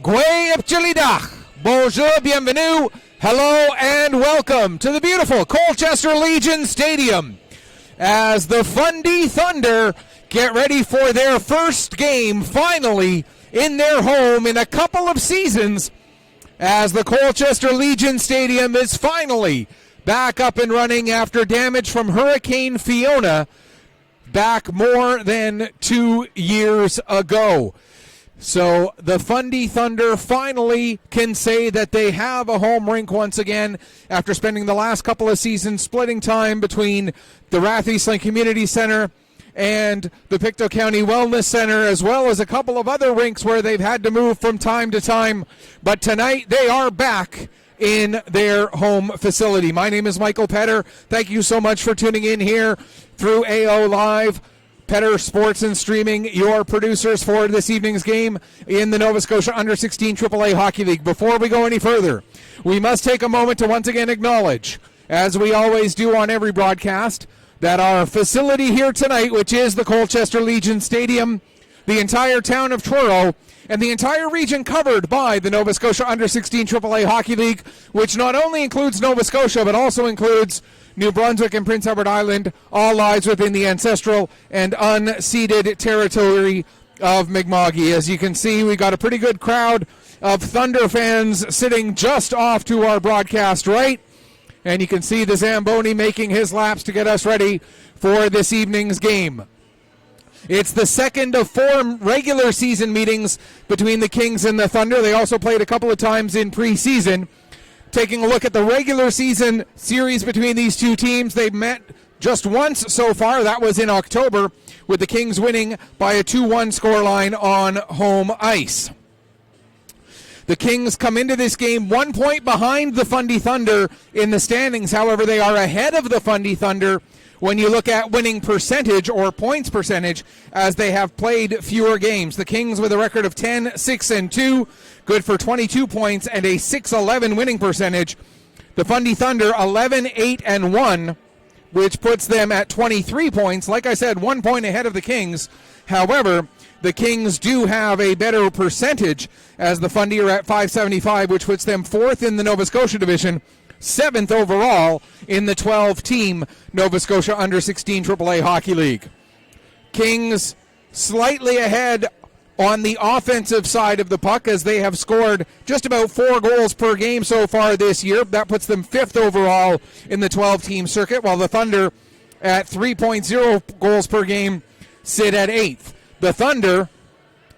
Gwe Ipchilidach. Bonjour, bienvenue, hello, and welcome to the beautiful Colchester Legion Stadium as the Fundy Thunder get ready for their first game, finally, in their home in a couple of seasons, as the Colchester Legion Stadium is finally back up and running after damage from Hurricane Fiona back more than 2 years ago. So the Fundy Thunder finally can say that they have a home rink once again after spending the last couple of seasons splitting time between the Rath Eastland Community Center and the Pictou County Wellness Center, as well as a couple of other rinks where they've had to move from time to time. But tonight they are back in their home facility. My name is Michael Petter. Thank you so much for tuning in here through AO Live. Petter Sports and Streaming, your producers for this evening's game in the Nova Scotia Under-16 AAA Hockey League. Before we go any further, we must take a moment to once again acknowledge, as we always do on every broadcast, that our facility here tonight, which is the Colchester Legion Stadium, the entire town of Truro, and the entire region covered by the Nova Scotia Under-16 AAA Hockey League, which not only includes Nova Scotia, but also includes New Brunswick and Prince Edward Island, all lies within the ancestral and unceded territory of Mi'kma'ki. As you can see, we got a pretty good crowd of Thunder fans sitting just off to our broadcast right. And you can see the Zamboni making his laps to get us ready for this evening's game. It's the second of 4 regular season meetings between the Kings and the Thunder. They also played a couple of times in preseason. Taking a look at the regular season series between these two teams, they've met just once so far. That was in October, with the Kings winning by a 2-1 scoreline on home ice. The Kings come into this game 1 point behind the Fundy Thunder in the standings. However, they are ahead of the Fundy Thunder when you look at winning percentage or points percentage, as they have played fewer games. The Kings with a record of 10-6-2, good for 22 points and a .611 winning percentage. The Fundy Thunder 11-8-1, which puts them at 23 points. Like I said, 1 point ahead of the Kings. However, the Kings do have a better percentage, as the Fundy are at .575, which puts them 4th in the Nova Scotia division, 7th overall in the 12-team Nova Scotia Under-16 AAA Hockey League. Kings slightly ahead on the offensive side of the puck, as they have scored just about 4 goals per game so far this year. That puts them 5th overall in the 12-team circuit, while the Thunder at 3.0 goals per game sit at 8th. The Thunder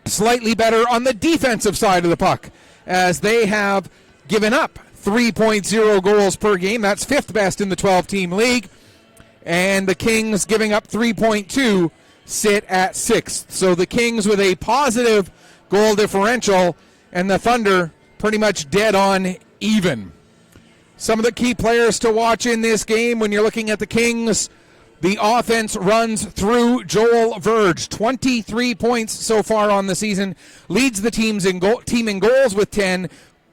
slightly better on the defensive side of the puck, as they have given up 3.0 goals per game. That's 5th best in the 12-team league. And the Kings giving up 3.2 sit at 6th. So the Kings with a positive goal differential, and the Thunder pretty much dead on even. Some of the key players to watch in this game when you're looking at the Kings: the offense runs through Joel Verge. 23 points so far on the season. Leads the team in goals with 10,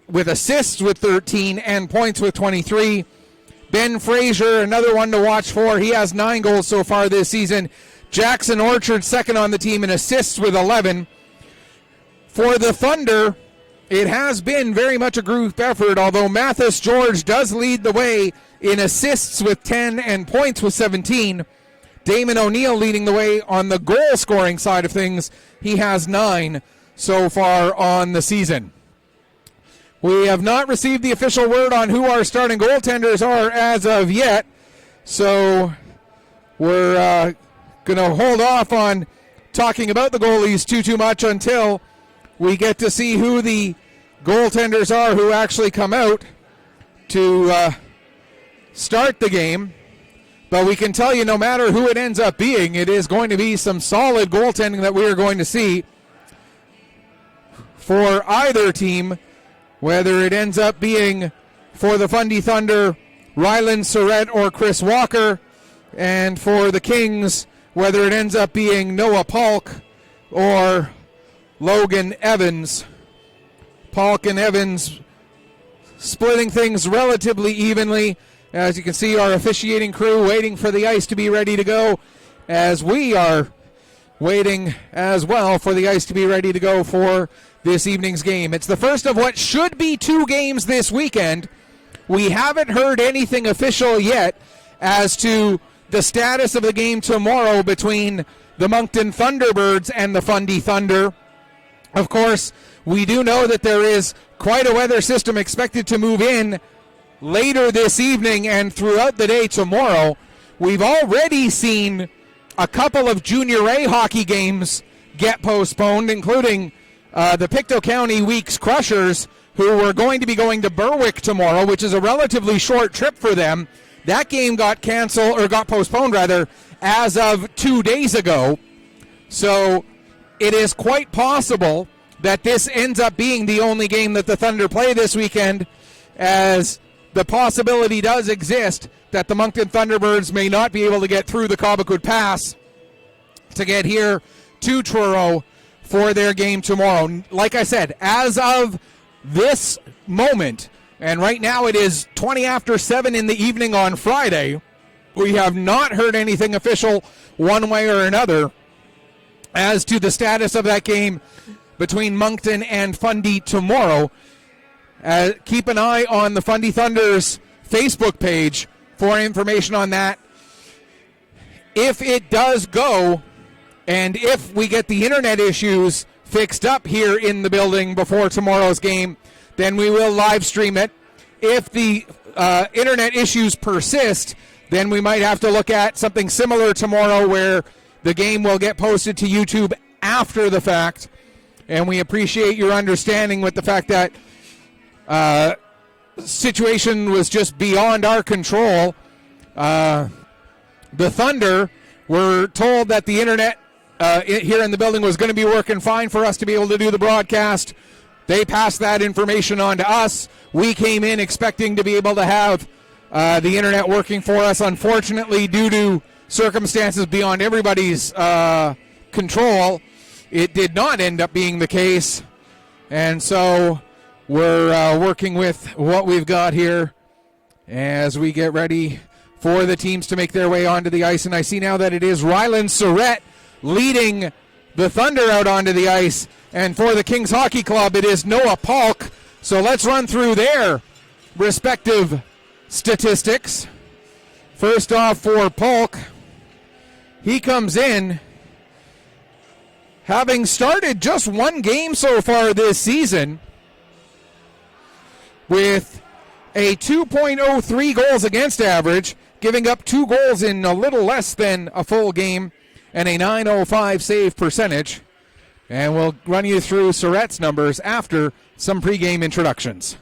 with assists with 13, and points with 23. Ben Fraser, another one to watch for. He has 9 goals so far this season. Jackson Orchard, second on the team in assists with 11. For the Thunder, it has been very much a group effort, although Mathis George does lead the way in assists with 10 and points with 17. Damon O'Neill leading the way on the goal-scoring side of things. He has 9 so far on the season. We have not received the official word on who our starting goaltenders are as of yet, so we're going to hold off on talking about the goalies too much until we get to see who the goaltenders are who actually come out to start the game. But we can tell you, no matter who it ends up being, it is going to be some solid goaltending that we are going to see for either team, whether it ends up being for the Fundy Thunder, Ryland Surrett or Chris Walker, and for the Kings, whether it ends up being Noah Polk or Logan Evans. Polk and Evans splitting things relatively evenly. As you can see, our officiating crew waiting for the ice to be ready to go, as we are waiting as well for the ice to be ready to go for this evening's game. It's the first of what should be 2 games this weekend. We haven't heard anything official yet as to the status of the game tomorrow between the Moncton Thunderbirds and the Fundy Thunder. Of course, we do know that there is quite a weather system expected to move in later this evening and throughout the day tomorrow. We've already seen a couple of Junior A hockey games get postponed, including the Pictou County Weeks Crushers, who were going to be going to Berwick tomorrow, which is a relatively short trip for them. That game got canceled, or got postponed rather, as of 2 days ago. So it is quite possible that this ends up being the only game that the Thunder play this weekend, as the possibility does exist that the Moncton Thunderbirds may not be able to get through the Cobequid Pass to get here to Truro for their game tomorrow. Like I said, as of this moment, and right now it is 20 after 7 in the evening on Friday, we have not heard anything official one way or another as to the status of that game between Moncton and Fundy tomorrow. Keep an eye on the Fundy Thunder's Facebook page for information on that. If it does go, and if we get the internet issues fixed up here in the building before tomorrow's game, then we will live stream it. If the internet issues persist, then we might have to look at something similar tomorrow where the game will get posted to YouTube after the fact. And we appreciate your understanding with the fact that situation was just beyond our control. The Thunder were told that the internet here in the building was going to be working fine for us to be able to do the broadcast. They passed that information on to us. We came in expecting to be able to have the internet working for us. Unfortunately, due to circumstances beyond everybody's control, it did not end up being the case. And so we're working with what we've got here as we get ready for the teams to make their way onto the ice. And I see now that it is Ryland Surrett leading the Thunder out onto the ice. And for the Kings Hockey Club, it is Noah Polk. So let's run through their respective statistics. First off, for Polk, he comes in having started just 1 game so far this season with a 2.03 goals against average, giving up 2 goals in a little less than a full game, and a .905 save percentage. And we'll run you through Surrett's numbers after some pregame introductions.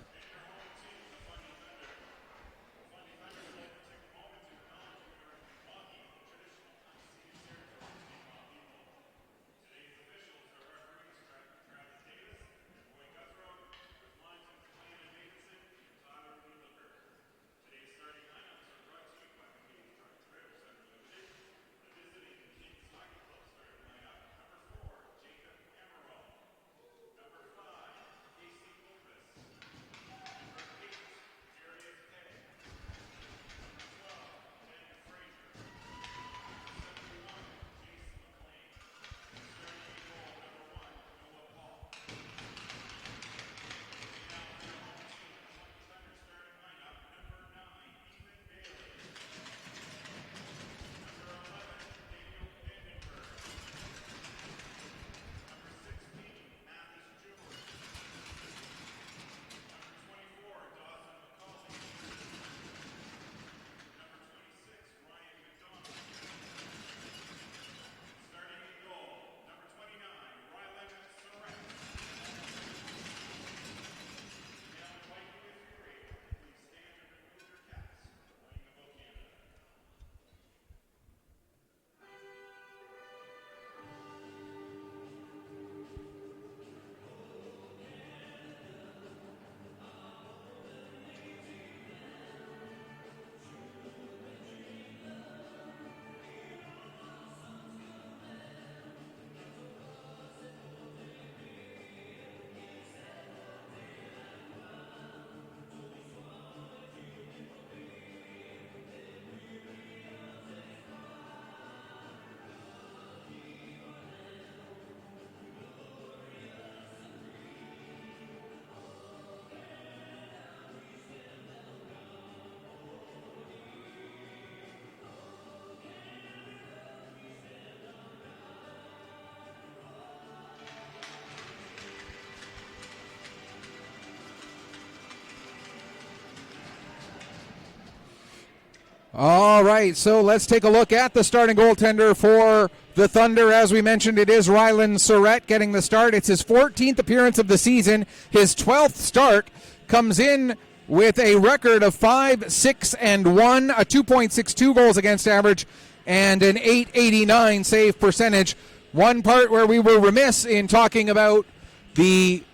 All right, so let's take a look at the starting goaltender for the Thunder. As we mentioned, it is Rylan Surrett getting the start. It's his 14th appearance of the season. His 12th start comes in with a record of 5-6-1, a 2.62 goals against average, and an .889 save percentage. One part where we were remiss in talking about the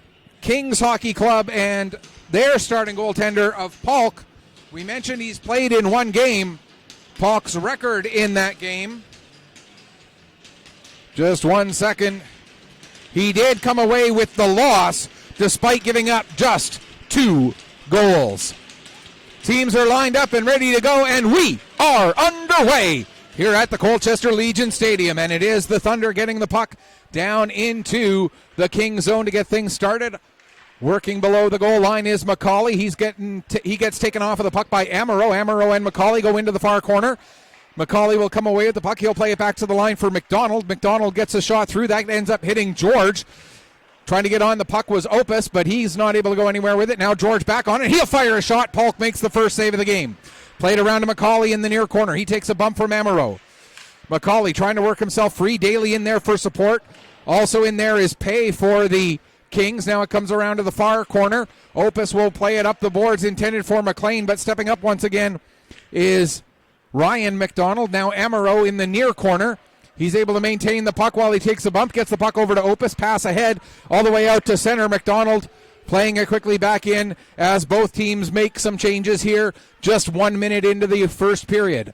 Kings Hockey Club and their starting goaltender of Polk. We mentioned he's played in one game. Polk's record in that game. Just 1 second. He did come away with the loss despite giving up just 2 goals. Teams are lined up and ready to go, and we are underway here at the Colchester Legion Stadium. And it is the Thunder getting the puck down into the Kings zone to get things started. Working below the goal line is McCauley. He gets taken off of the puck by Amaro. Amaro and McCauley go into the far corner. McCauley will come away with the puck. He'll play it back to the line for McDonald. McDonald gets a shot through. That ends up hitting George. Trying to get on the puck was Opus, but he's not able to go anywhere with it. Now George back on it. He'll fire a shot. Polk makes the first save of the game. Played around to McCauley in the near corner. He takes a bump from Amaro. McCauley trying to work himself free. Daly in there for support. Also in there is Pay for the Kings. Now it comes around to the far corner. Opus will play it up the boards, intended for McLean, but stepping up once again is Ryan McDonald. Now Amaro in the near corner. He's able to maintain the puck while he takes a bump, gets the puck over to Opus, pass ahead all the way out to center. McDonald playing it quickly back in as both teams make some changes here just 1 minute into the first period.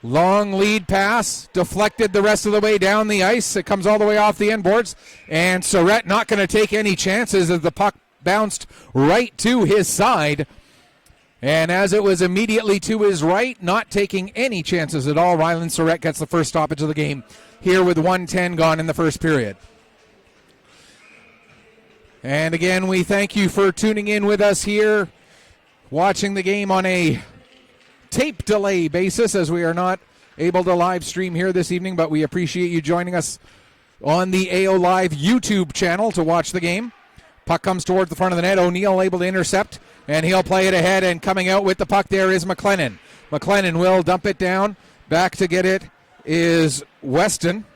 Long lead pass, deflected the rest of the way down the ice. It comes all the way off the end boards, and Surrett not going to take any chances as the puck bounced right to his side. And as it was immediately to his right, not taking any chances at all, Rylan Surrett gets the first stoppage of the game here with 1:10 gone in the first period. And again, we thank you for tuning in with us here, watching the game on a tape delay basis as we are not able to live stream here this evening, but we appreciate you joining us on the AO Live YouTube channel to watch the game. Puck comes towards the front of the net. O'Neill able to intercept, and he'll play it ahead, and coming out with the puck there is McLennan. McLennan will dump it down. Back to get it is Weston.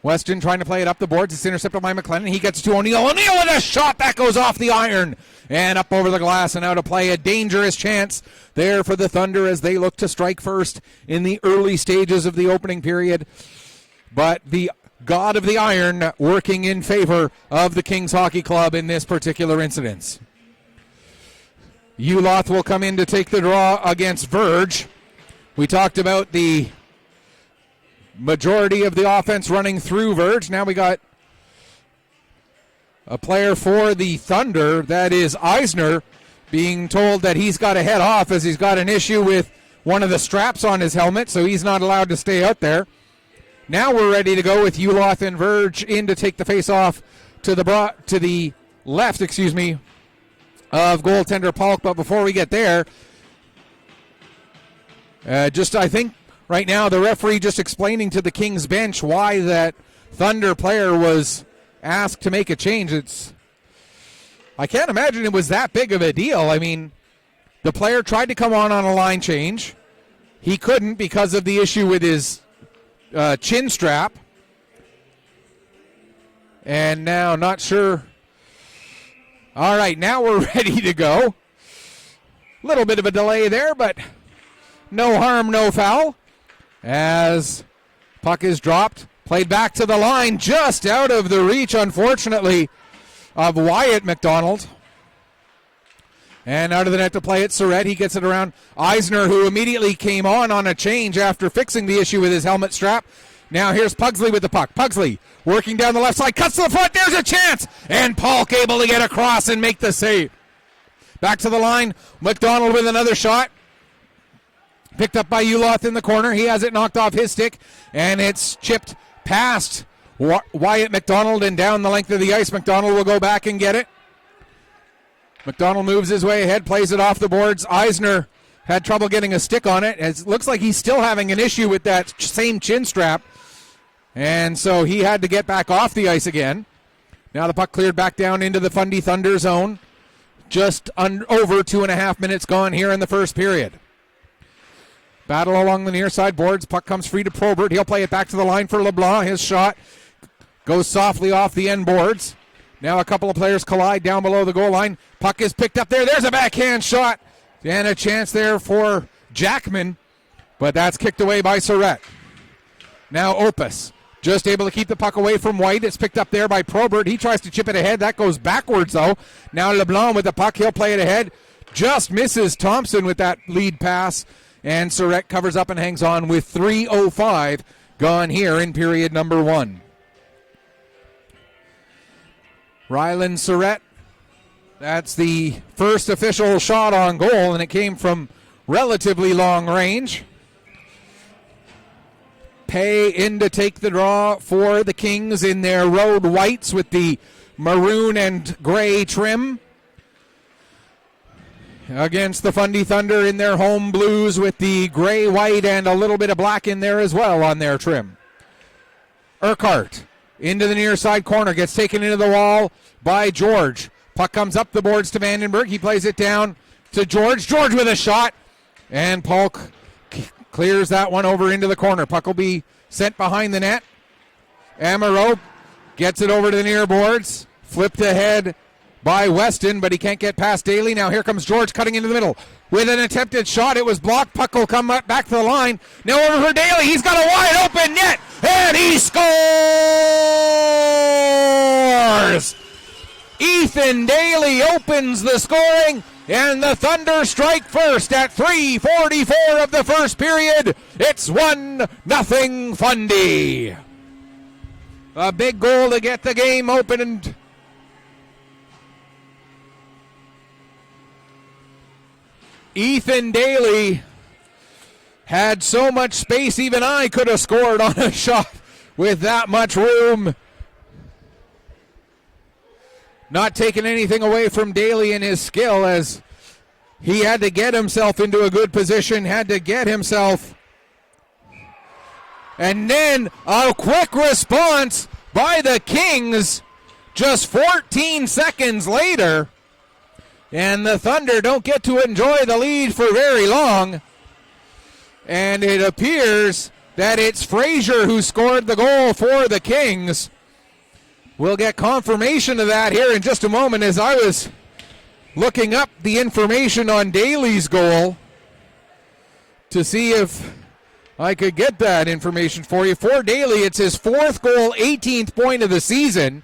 Weston trying to play it up the boards. It's intercepted by McLennan. He gets to O'Neill. O'Neill with a shot that goes off the iron and up over the glass and out of play. A dangerous chance there for the Thunder as they look to strike first in the early stages of the opening period. But the god of the iron working in favor of the Kings Hockey Club in this particular incident. Uloth will come in to take the draw against Verge. We talked about the majority of the offense running through Verge. Now we got a player for the Thunder, that is Eisner, being told that he's got to head off as he's got an issue with one of the straps on his helmet, so he's not allowed to stay out there. Now we're ready to go with Uloth and Verge in to take the face-off to the left, of goaltender Polk. But before we get there, I think right now the referee just explaining to the Kings bench why that Thunder player was asked to make a change. I can't imagine it was that big of a deal. I mean, the player tried to come on a line change. He couldn't because of the issue with his chin strap. And now, not sure. All right, now we're ready to go. A little bit of a delay there, but no harm, no foul. As puck is dropped, played back to the line, just out of the reach, unfortunately, of Wyatt McDonald. And out of the net to play it, Surrett. He gets it around Eisner, who immediately came on a change after fixing the issue with his helmet strap. Now here's Pugsley with the puck. Pugsley working down the left side, cuts to the front, there's a chance! And Polk able to get across and make the save. Back to the line, McDonald with another shot. Picked up by Uloth in the corner. He has it knocked off his stick, and it's chipped past Wyatt McDonald and down the length of the ice. McDonald will go back and get it. McDonald moves his way ahead, plays it off the boards. Eisner had trouble getting a stick on it. It looks like he's still having an issue with that same chin strap, and so he had to get back off the ice again. Now the puck cleared back down into the Thunder zone. Just over 2.5 minutes gone here in the first period. Battle along the near side boards. Puck comes free to Probert. He'll play it back to the line for LeBlanc. His shot goes softly off the end boards. Now a couple of players collide down below the goal line. Puck is picked up there. There's a backhand shot. And a chance there for Jackman. But that's kicked away by Surratt. Now Opus just able to keep the puck away from White. It's picked up there by Probert. He tries to chip it ahead. That goes backwards, though. Now LeBlanc with the puck. He'll play it ahead. Just misses Thompson with that lead pass. And Surratt covers up and hangs on with 3:05 gone here in period number 1. Rylan Surratt, that's the first official shot on goal, and it came from relatively long range. Pay in to take the draw for the Kings in their road whites with the maroon and gray trim. Against the Fundy Thunder in their home blues with the gray, white, and a little bit of black in there as well on their trim. Urquhart into the near side corner, gets taken into the wall by George. Puck comes up the boards to Vandenberg. He plays it down to George. George with a shot, and Paul clears that one over into the corner. Puck will be sent behind the net. Amaro gets it over to the near boards. Flipped ahead by Weston, but he can't get past Daly. Now here comes George cutting into the middle with an attempted shot. It was blocked. Puck will come back to the line. Now over for Daly. He's got a wide open net, and he scores! Ethan Daly opens the scoring, and the Thunder strike first at 3:44 of the first period. It's 1-0 Fundy. A big goal to get the game opened. Ethan Daly had so much space, even I could have scored on a shot with that much room. Not taking anything away from Daly and his skill, as he had to get himself into a good position, had to get himself. And then a quick response by the Kings just 14 seconds later. And the Thunder don't get to enjoy the lead for very long. And it appears that it's Frazier who scored the goal for the Kings. We'll get confirmation of that here in just a moment, as I was looking up the information on Daly's goal to see if I could get that information for you. For Daly, it's his 4th goal, 18th point of the season.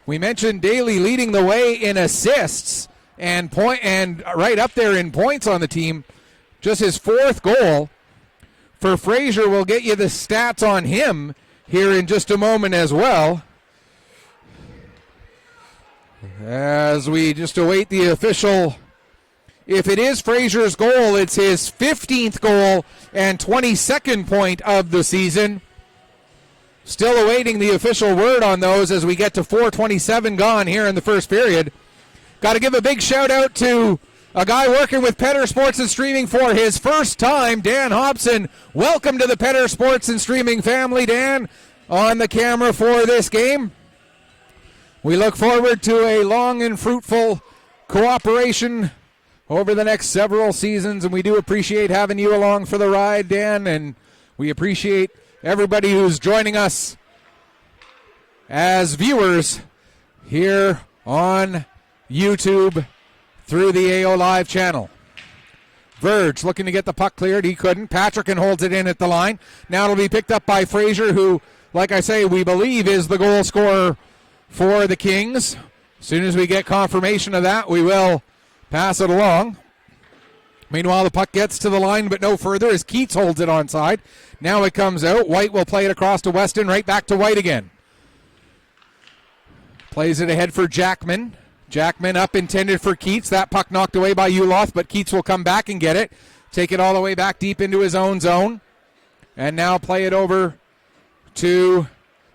We mentioned Daly leading the way in assists and right up there in points on the team. Just his 4th goal. For Frazier, we'll get you the stats on him here in just a moment as well, as we just await the official. If it is Frazier's goal, it's his 15th goal and 22nd point of the season. Still awaiting the official word on those as we get to 4:27 gone here in the first period. Got to give a big shout out to a guy working with Petter Sports and Streaming for his first time, Dan Hobson. Welcome to the Petter Sports and Streaming family, Dan, on the camera for this game. We look forward to a long and fruitful cooperation over the next several seasons, and we do appreciate having you along for the ride, Dan, and we appreciate everybody who's joining us as viewers here on YouTube through the AO Live channel. Verge looking to get the puck cleared. He couldn't. Patrick holds it in at the line. Now it'll be picked up by Frazier, who, like I say, we believe is the goal scorer for the Kings. As soon as we get confirmation of that, we will pass it along. Meanwhile, the puck gets to the line, but no further as Keats holds it onside. Now it comes out. White will play it across to Weston, right back to White again. Plays it ahead for Jackman. Jackman up, intended for Keats. That puck knocked away by Uloth, but Keats will come back and get it. Take it all the way back deep into his own zone. And now play it over to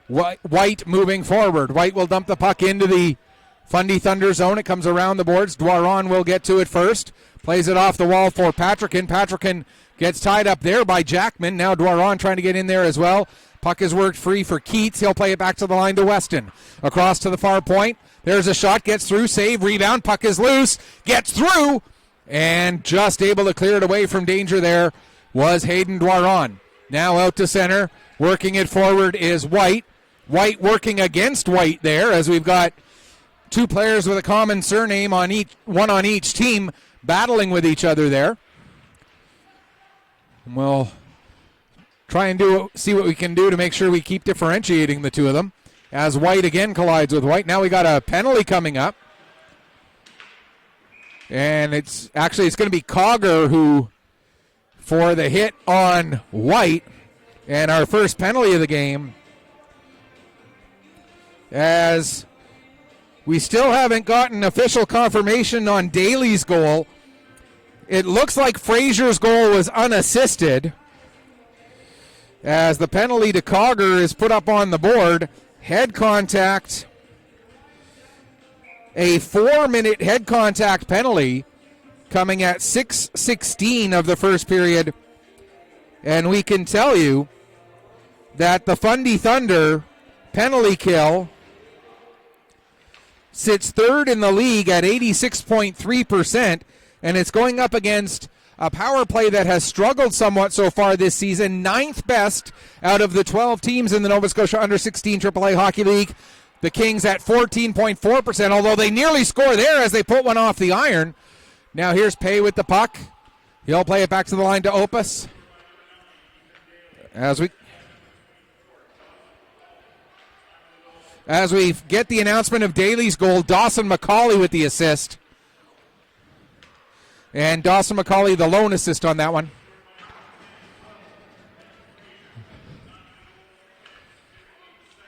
White moving forward. White will dump the puck into the Fundy Thunder zone. It comes around the boards. Dwaron will get to it first. Plays it off the wall for Patrickin. Patrickin gets tied up there by Jackman. Now Dwaron trying to get in there as well. Puck is worked free for Keats. He'll play it back to the line to Weston. Across to the far point. There's a shot. Gets through. Save. Rebound. Puck is loose. Gets through. And just able to clear it away from danger there was Hayden Dwaron. Now out to center. Working it forward is White. White working against White there, as we've got two players with a common surname on one on each team battling with each other there. We'll try and see what we can do to make sure we keep differentiating the two of them. As White again collides with White. Now we got a penalty coming up. And it's going to be Cogger who, for the hit on White, and our first penalty of the game, as we still haven't gotten official confirmation on Daly's goal. It looks like Fraser's goal was unassisted, as the penalty to Cogger is put up on the board. Head contact, a 4-minute head contact penalty coming at 6:16 of the first period. And we can tell you that the Fundy Thunder penalty kill sits third in the league at 86.3%, and it's going up against a power play that has struggled somewhat so far this season, 9th best out of the 12 teams in the Nova Scotia Under-16 AAA Hockey League. The Kings at 14.4%, although they nearly score there as they put one off the iron. Now here's Pay with the puck. He'll play it back to the line to Opus. As we get the announcement of Daly's goal, Dawson McCauley with the assist. And Dawson McCauley, the lone assist on that one.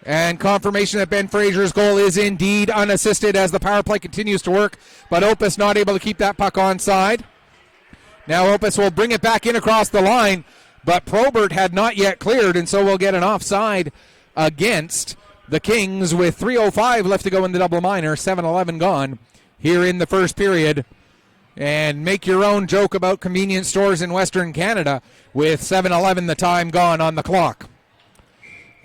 And confirmation that Ben Fraser's goal is indeed unassisted as the power play continues to work. But Opus not able to keep that puck onside. Now Opus will bring it back in across the line. But Probert had not yet cleared, and so we'll get an offside against the Kings with 3:05 left to go in the double minor. 7:11 gone here in the first period. And make your own joke about convenience stores in Western Canada with 7:11 the time gone on the clock.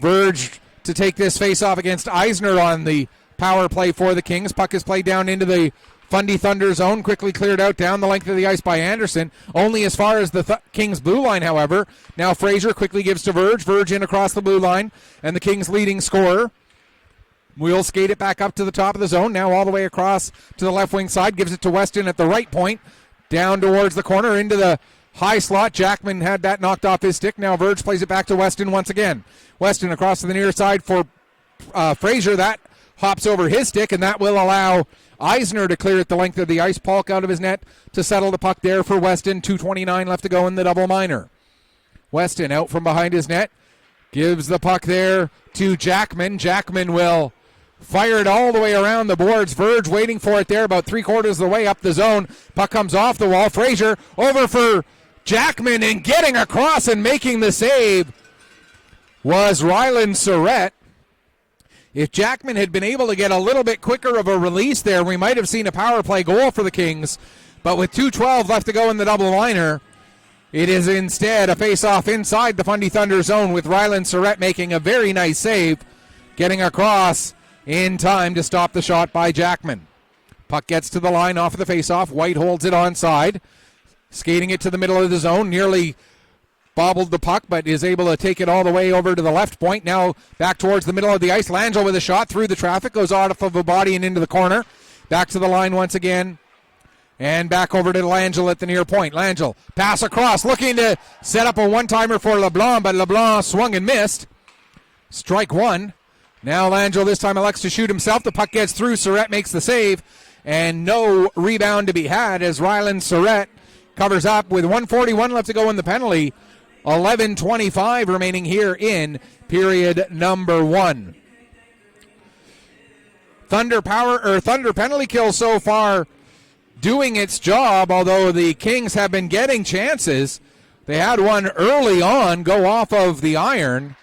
Verge to take this face-off against Eisner on the power play for the Kings. Puck is played down into the Fundy Thunder zone, quickly cleared out down the length of the ice by Anderson. Only as far as the Kings blue line, however. Now Fraser quickly gives to Verge. Verge in across the blue line, and the Kings leading scorer. We'll skate it back up to the top of the zone. Now all the way across to the left wing side. Gives it to Weston at the right point. Down towards the corner into the high slot. Jackman had that knocked off his stick. Now Verge plays it back to Weston once again. Weston across to the near side for Fraser. That hops over his stick, and that will allow Eisner to clear it the length of the ice. Polk out of his net to settle the puck there for Weston. 2:29 left to go in the double minor. Weston out from behind his net. Gives the puck there to Jackman. Jackman will fire it all the way around the boards. Verge waiting for it there about 3/4 of the way up the zone. Puck comes off the wall. Fraser over for Jackman, and getting across and making the save was Ryland Surrett. If Jackman had been able to get a little bit quicker of a release there, we might have seen a power play goal for the Kings. But with 2:12 left to go in the double minor, it is instead a face-off inside the Fundy Thunder zone with Ryland Surrett making a very nice save, getting across in time to stop the shot by Jackman. Puck gets to the line off of the face-off. White holds it onside, skating it to the middle of the zone, nearly bobbled the puck, but is able to take it all the way over to the left point. Now back towards the middle of the ice. Langell with a shot through the traffic, goes off of a body and into the corner. Back to the line once again. And back over to Langell at the near point. Langell, pass across, looking to set up a one-timer for LeBlanc, but LeBlanc swung and missed. Strike one. Now Langell this time elects to shoot himself. The puck gets through. Surrett makes the save. And no rebound to be had as Ryland Surrett covers up with 1:41 left to go in the penalty. 11:25 remaining here in period number one. Thunder penalty kill so far doing its job, although the Kings have been getting chances. They had one early on go off of the iron.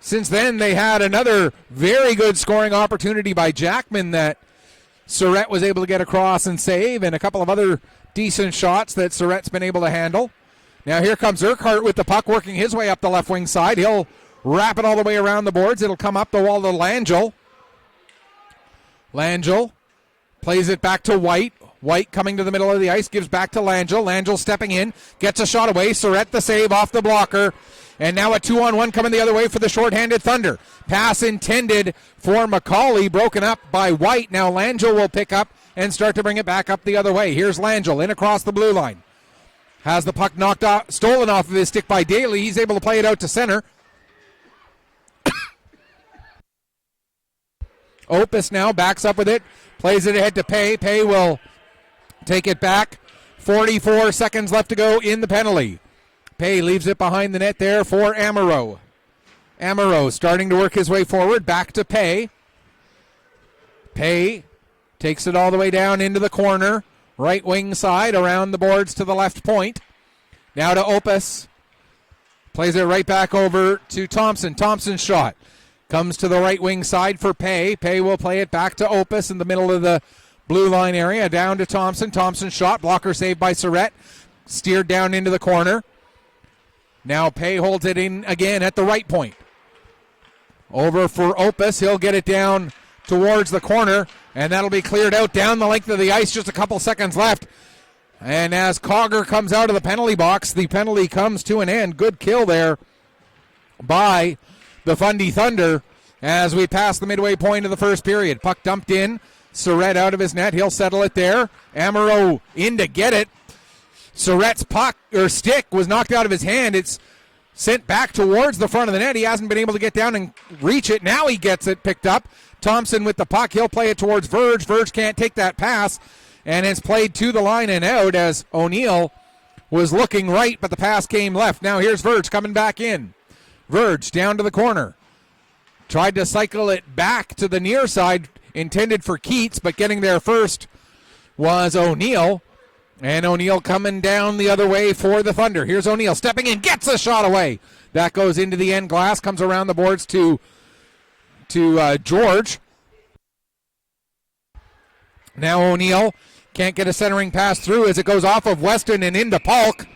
Since then, they had another very good scoring opportunity by Jackman that Surrett was able to get across and save, and a couple of other decent shots that Surrett's been able to handle. Now here comes Urquhart with the puck, working his way up the left wing side. He'll wrap it all the way around the boards. It'll come up the wall to Langell. Langell plays it back to White. White coming to the middle of the ice, gives back to Langell. Langell stepping in, gets a shot away. Surrett the save off the blocker. And now a 2-on-1 coming the other way for the shorthanded Thunder. Pass intended for McCauley, broken up by White. Now Langell will pick up and start to bring it back up the other way. Here's Langell in across the blue line. Has the puck knocked off, stolen off of his stick by Daly. He's able to play it out to center. Opus now backs up with it, plays it ahead to Pay. Pay will take it back. 44 seconds left to go in the penalty. Pay leaves it behind the net there for Amaro. Amaro starting to work his way forward, back to Pay. Pay takes it all the way down into the corner, right wing side, around the boards to the left point. Now to Opus. Plays it right back over to Thompson. Thompson's shot comes to the right wing side for Pay. Pay will play it back to Opus in the middle of the blue line area. Down to Thompson. Thompson's shot. Blocker saved by Surrett. Steered down into the corner. Now Pay holds it in again at the right point. Over for Opus. He'll get it down towards the corner, and that'll be cleared out down the length of the ice. Just a couple seconds left. And as Cogger comes out of the penalty box, the penalty comes to an end. Good kill there by the Fundy Thunder as we pass the midway point of the first period. Puck dumped in. Surrett out of his net. He'll settle it there. Amaro in to get it. Surrett's puck or stick was knocked out of his hand. It's sent back towards the front of the net. He hasn't been able to get down and reach it. Now he gets it picked up. Thompson with the puck. He'll play it towards Verge. Verge can't take that pass. And it's played to the line and out as O'Neill was looking right, but the pass came left. Now here's Verge coming back in. Verge down to the corner. Tried to cycle it back to the near side, intended for Keats, but getting there first was O'Neill. And O'Neill coming down the other way for the Thunder. Here's O'Neill stepping in, gets a shot away. That goes into the end glass, comes around the boards to George. Now O'Neill can't get a centering pass through as it goes off of Weston and into Polk.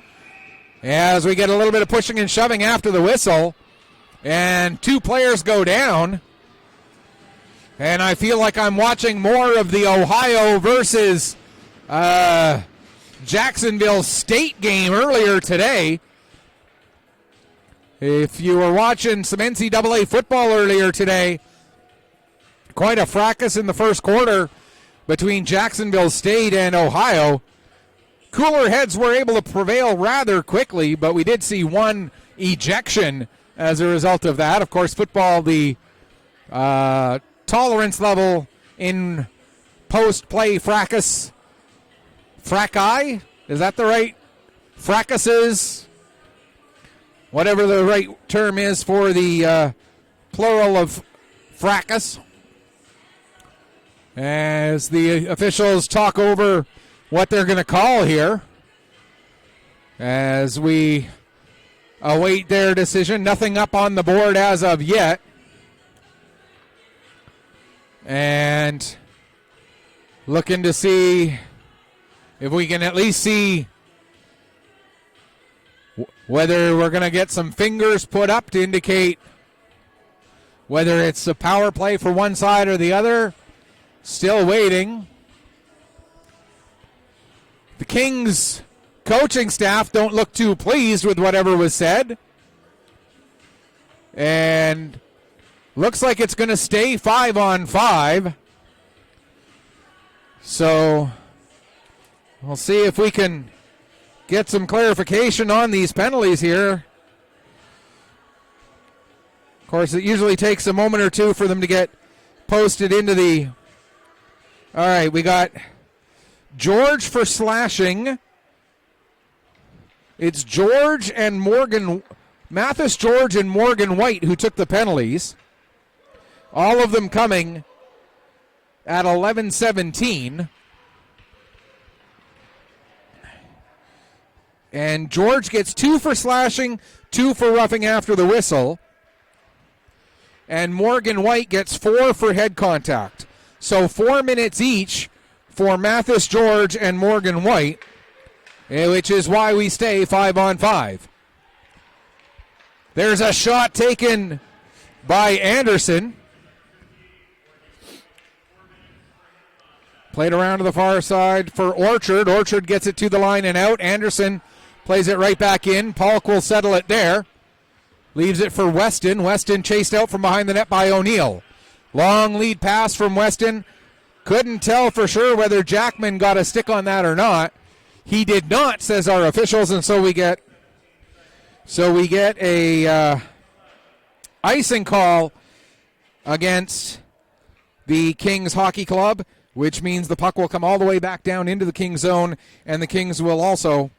As we get a little bit of pushing and shoving after the whistle. And two players go down. And I feel like I'm watching more of the Ohio versus Jacksonville State game earlier today. If you were watching some NCAA football earlier today, quite a fracas in the first quarter between Jacksonville State and Ohio. Cooler heads were able to prevail rather quickly, but we did see one ejection as a result of that. Of course, football, the tolerance level in post-play fracas, fracas, is that the right? Fracases, whatever the right term is for the plural of fracas. As the officials talk over what they're going to call here as we await their decision. Nothing up on the board as of yet. And looking to see if we can at least see whether we're going to get some fingers put up to indicate whether it's a power play for one side or the other. Still waiting. The Kings coaching staff don't look too pleased with whatever was said. And looks like it's going to stay 5-on-5. So we'll see if we can get some clarification on these penalties here. Of course, it usually takes a moment or two for them to get posted into the... All right, we got George for slashing. It's George and Morgan, Mathis George and Morgan White who took the penalties. All of them coming at 11:17. And George gets 2 for slashing, 2 for roughing after the whistle. And Morgan White gets 4 for head contact. So 4 minutes each for Mathis George and Morgan White, which is why we stay 5-on-5. There's a shot taken by Anderson. Played around to the far side for Orchard. Orchard gets it to the line and out. Anderson plays it right back in. Polk will settle it there. Leaves it for Weston. Weston chased out from behind the net by O'Neill. Long lead pass from Weston. Couldn't tell for sure whether Jackman got a stick on that or not. He did not, says our officials, and so we get a icing call against the Kings Hockey Club, which means the puck will come all the way back down into the Kings zone, and the Kings will also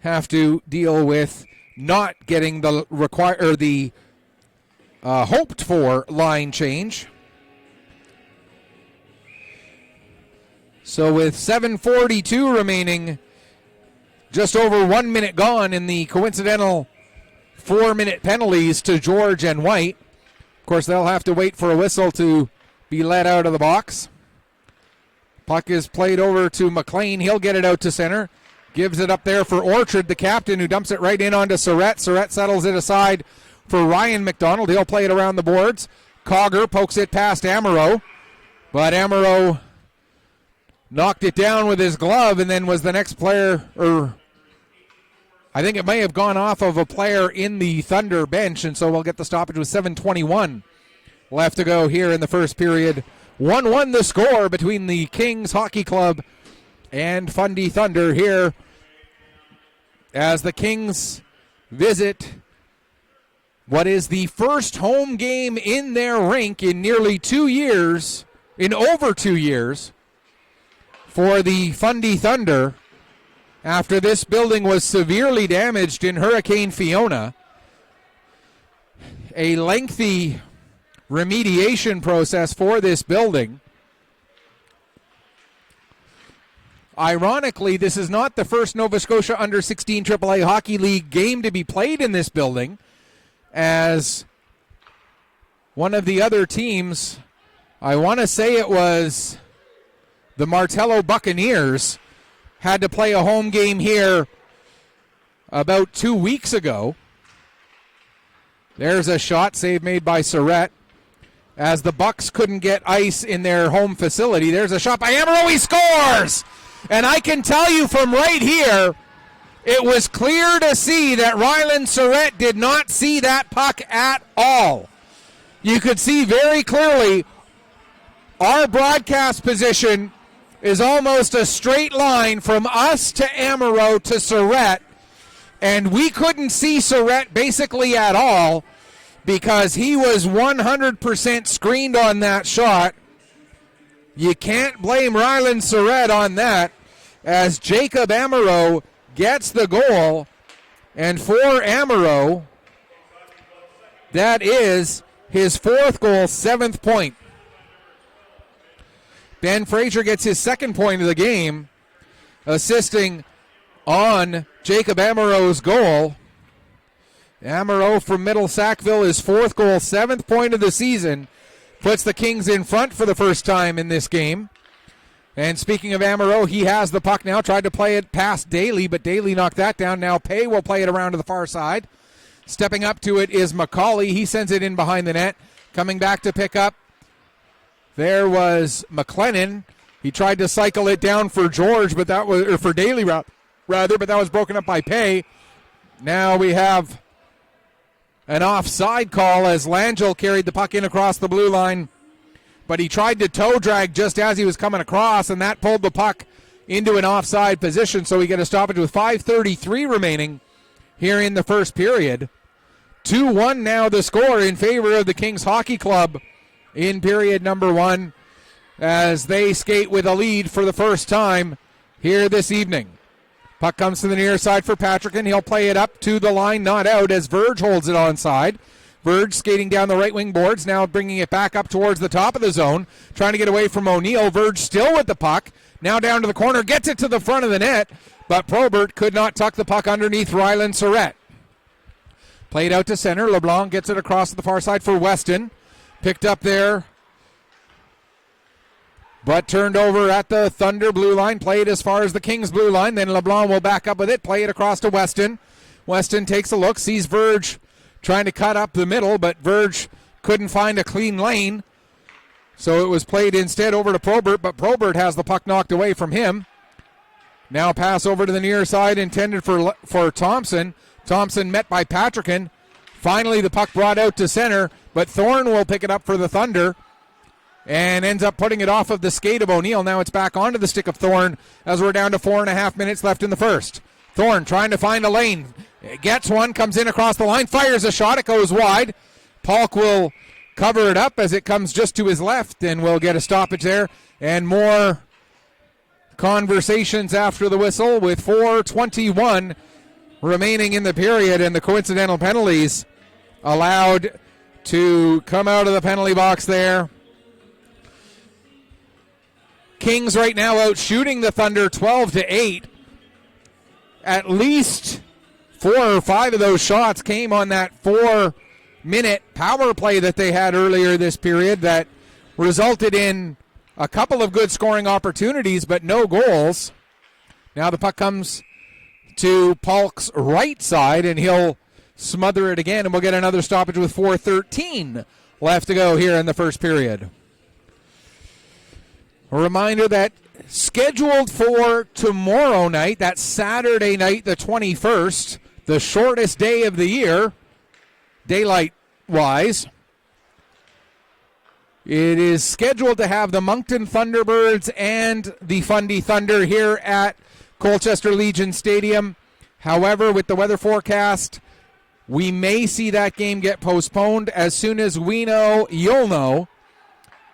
have to deal with not getting the hoped for line change. So with 7:42 remaining, just over 1 minute gone in the coincidental 4-minute penalties to George and White. Of course, they'll have to wait for a whistle to be let out of the box. Puck is played over to McLean. He'll get it out to center. Gives it up there for Orchard, the captain, who dumps it right in onto Surrett. Surrett settles it aside for Ryan McDonald. He'll play it around the boards. Cogger pokes it past Amaro, but Amaro knocked it down with his glove and then was the next player, or I think it may have gone off of a player in the Thunder bench, and so we'll get the stoppage with 7:21 left to go here in the first period. 1-1 the score between the Kings Hockey Club and Fundy Thunder here as the Kings visit what is the first home game in their rink in nearly 2 years, in over 2 years, for the Fundy Thunder after this building was severely damaged in Hurricane Fiona. A lengthy remediation process for this building. Ironically, this is not the first Nova Scotia Under-16 AAA Hockey League game to be played in this building, as one of the other teams, I want to say it was the Martello Buccaneers, had to play a home game here about 2 weeks ago. There's a shot, save made by Surrett, as the Bucks couldn't get ice in their home facility. There's a shot by Amaro. He scores! And I can tell you from right here, it was clear to see that Ryland Surrett did not see that puck at all. You could see very clearly our broadcast position is almost a straight line from us to Amaro to Surrett, and we couldn't see Surrett basically at all because he was 100% screened on that shot. You can't blame Ryland Surrett on that, as Jacob Amaro gets the goal, and for Amaro, that is his fourth goal, 7th point. Ben Frazier gets his second point of the game, assisting on Jacob Amaro's goal. Amaro from Middle Sackville, his fourth goal, 7th point of the season, puts the Kings in front for the first time in this game. And speaking of Amaro, he has the puck now, tried to play it past Daly, but Daly knocked that down. Now Pay will play it around to the far side. Stepping up to it is McCauley. He sends it in behind the net. Coming back to pick up, there was McLennan. He tried to cycle it down for George, but that was, or for Daly rather, but that was broken up by Pay. Now we have an offside call as Langell carried the puck in across the blue line, but he tried to toe drag just as he was coming across, and that pulled the puck into an offside position, so we get a stoppage with 5:33 remaining here in the first period. 2-1 now the score in favor of the Kings Hockey Club in period number 1 as they skate with a lead for the first time here this evening. Puck comes to the near side for Patrick, and he'll play it up to the line, not out, as Verge holds it onside. Verge skating down the right wing boards, now bringing it back up towards the top of the zone, trying to get away from O'Neill. Verge still with the puck, now down to the corner, gets it to the front of the net, but Probert could not tuck the puck underneath Ryland Surrett. Played out to center. LeBlanc gets it across to the far side for Weston. Picked up there, but turned over at the Thunder blue line. Played as far as the Kings blue line. Then LeBlanc will back up with it. Play it across to Weston. Weston takes a look, sees Verge trying to cut up the middle, but Verge couldn't find a clean lane. So it was played instead over to Probert, but Probert has the puck knocked away from him. Now pass over to the near side intended for Thompson. Thompson met by Patrickin. Finally the puck brought out to center, but Thorne will pick it up for the Thunder and ends up putting it off of the skate of O'Neill. Now it's back onto the stick of Thorne as we're down to 4.5 minutes left in the first. Thorne trying to find a lane. Gets one, comes in across the line, fires a shot. It goes wide. Polk will cover it up as it comes just to his left, and we'll get a stoppage there. And more conversations after the whistle with 4:21 remaining in the period, and the coincidental penalties allowed to come out of the penalty box there. Kings right now out shooting the Thunder 12-8. At least 4 or 5 of those shots came on that 4-minute power play that they had earlier this period that resulted in a couple of good scoring opportunities, but no goals. Now the puck comes to Polk's right side, and he'll smother it again, and we'll get another stoppage with 4:13 left to go here in the first period. A reminder that scheduled for tomorrow night, that's Saturday night, the 21st, the shortest day of the year, daylight-wise. It is scheduled to have the Moncton Thunderbirds and the Fundy Thunder here at Colchester Legion Stadium. However, with the weather forecast, we may see that game get postponed. As soon as we know, you'll know.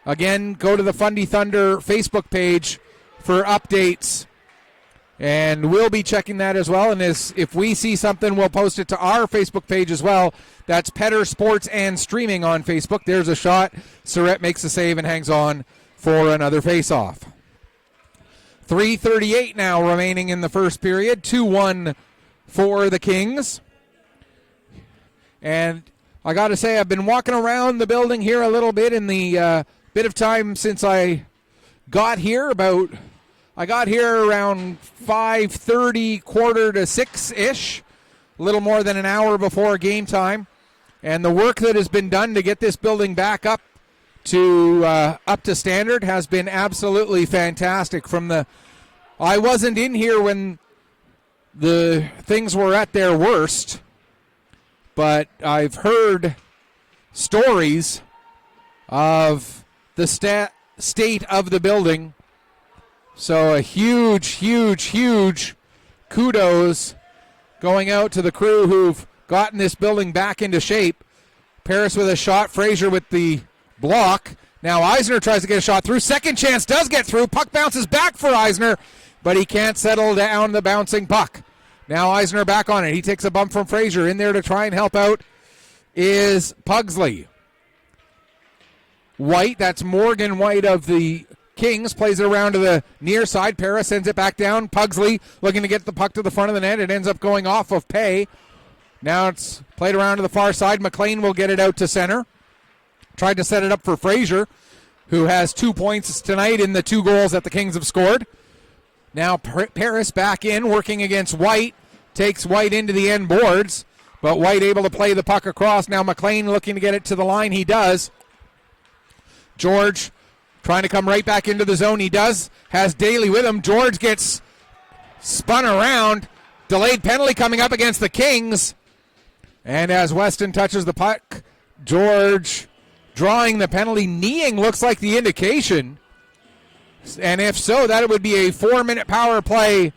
Again, go to the Fundy Thunder Facebook page for updates, and we'll be checking that as well. And if we see something, we'll post it to our Facebook page as well. That's Petter Sports and Streaming on Facebook. There's a shot. Surrett makes a save and hangs on for another face-off. 3:38 now remaining in the first period. 2-1 for the Kings. And I got to say, I've been walking around the building here a little bit in the bit of time since I got here. I got here around 5:30, 5:45-ish, a little more than an hour before game time. And the work that has been done to get this building back up to standard has been absolutely fantastic. I wasn't in here when the things were at their worst, but I've heard stories of the state of the building. So a huge kudos going out to the crew who've gotten this building back into shape. Paris with a shot, Frazier with the block. Now Eisner tries to get a shot through. Second chance does get through. Puck bounces back for Eisner, but he can't settle down the bouncing puck. Now Eisner back on it. He takes a bump from Frazier. In there to try and help out is Pugsley. White, that's Morgan White of the Kings, plays it around to the near side. Paris sends it back down. Pugsley looking to get the puck to the front of the net. It ends up going off of Pay. Now it's played around to the far side. McLean will get it out to center. Tried to set it up for Frazier, who has 2 points tonight in the 2 goals that the Kings have scored. Now Paris back in, working against White. Takes White into the end boards, but White able to play the puck across. Now McLean looking to get it to the line. He does. George trying to come right back into the zone. He does. Has Daly with him. George gets spun around. Delayed penalty coming up against the Kings. And as Weston touches the puck, George drawing the penalty. Kneeing looks like the indication. And if so, that would be a 4-minute power play.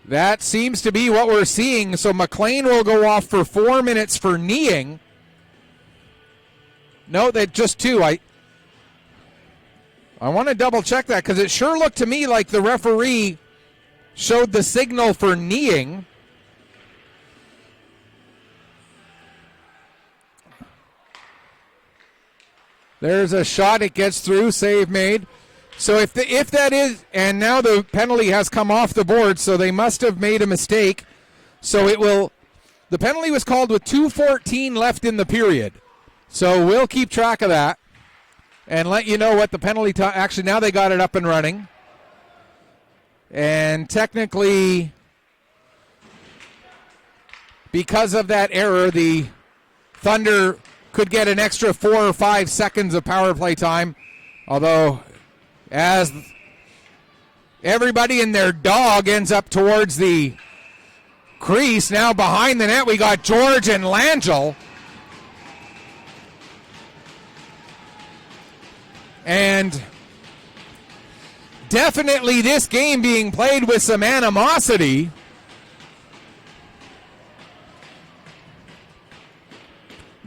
That seems to be what we're seeing. So McLean will go off for 4 minutes for kneeing. No, that just 2. I want to double check that because it sure looked to me like the referee showed the signal for kneeing. There's a shot. It gets through. Save made. So if that is, and now the penalty has come off the board, so they must have made a mistake. So the penalty was called with 2:14 left in the period. So we'll keep track of that and let you know what the penalty time. Actually, now they got it up and running. And technically, because of that error, the Thunder could get an extra 4 or 5 seconds of power play time. Although, as everybody and their dog ends up towards the crease, now behind the net we got George and Langell. And definitely this game being played with some animosity.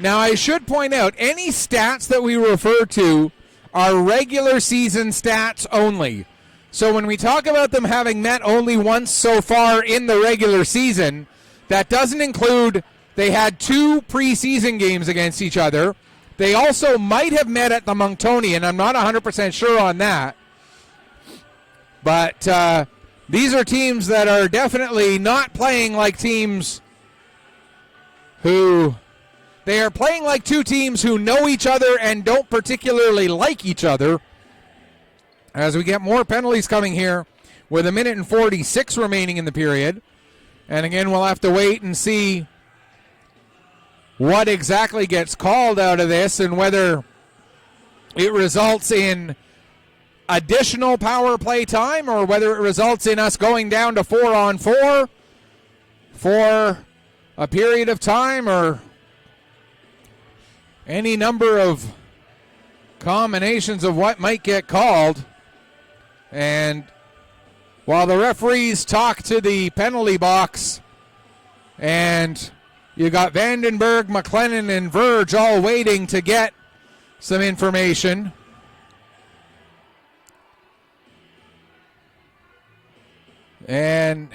Now, I should point out, any stats that we refer to are regular season stats only. So when we talk about them having met only once so far in the regular season, that doesn't include they had 2 preseason games against each other. They also might have met at the Monctonian. I'm not 100% sure on that. But these are teams that are definitely not playing like teams who... They are playing like 2 teams who know each other and don't particularly like each other. As we get more penalties coming here with 1:46 remaining in the period. And again, we'll have to wait and see what exactly gets called out of this and whether it results in additional power play time or whether it results in us going down to 4-on-4 for a period of time, or any number of combinations of what might get called. And while the referees talk to the penalty box, and you got Vandenberg, McLennan, and Verge all waiting to get some information. And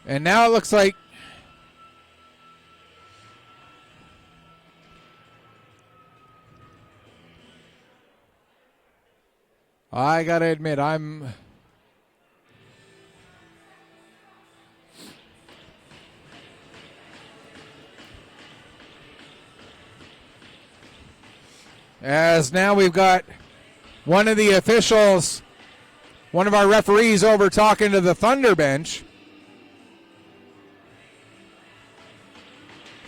now it looks like I got to admit, as now we've got one of the officials, one of our referees over talking to the Thunder bench.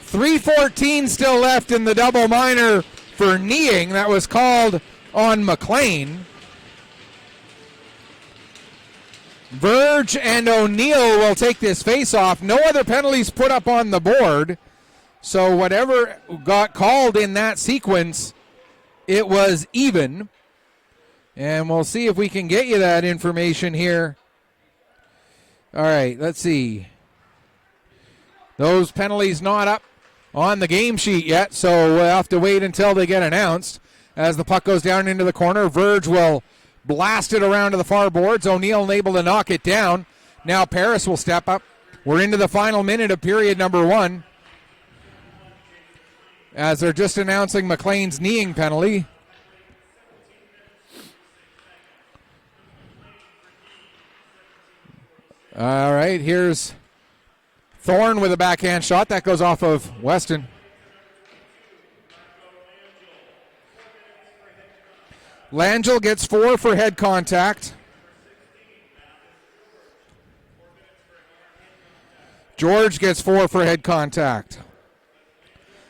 3:14 still left in the double minor for kneeing. That was called on McLean. Verge and O'Neill will take this face-off. No other penalties put up on the board. So whatever got called in that sequence, it was even. And we'll see if we can get you that information here. All right, let's see. Those penalties not up on the game sheet yet, so we'll have to wait until they get announced. As the puck goes down into the corner, Verge will blast it around to the far boards. O'Neill unable to knock it down. Now Paris will step up. We're into the final minute of period number 1. As they're just announcing McLean's kneeing penalty. All right, here's Thorne with a backhand shot. That goes off of Weston. Langell gets 4 for head contact. George gets 4 for head contact.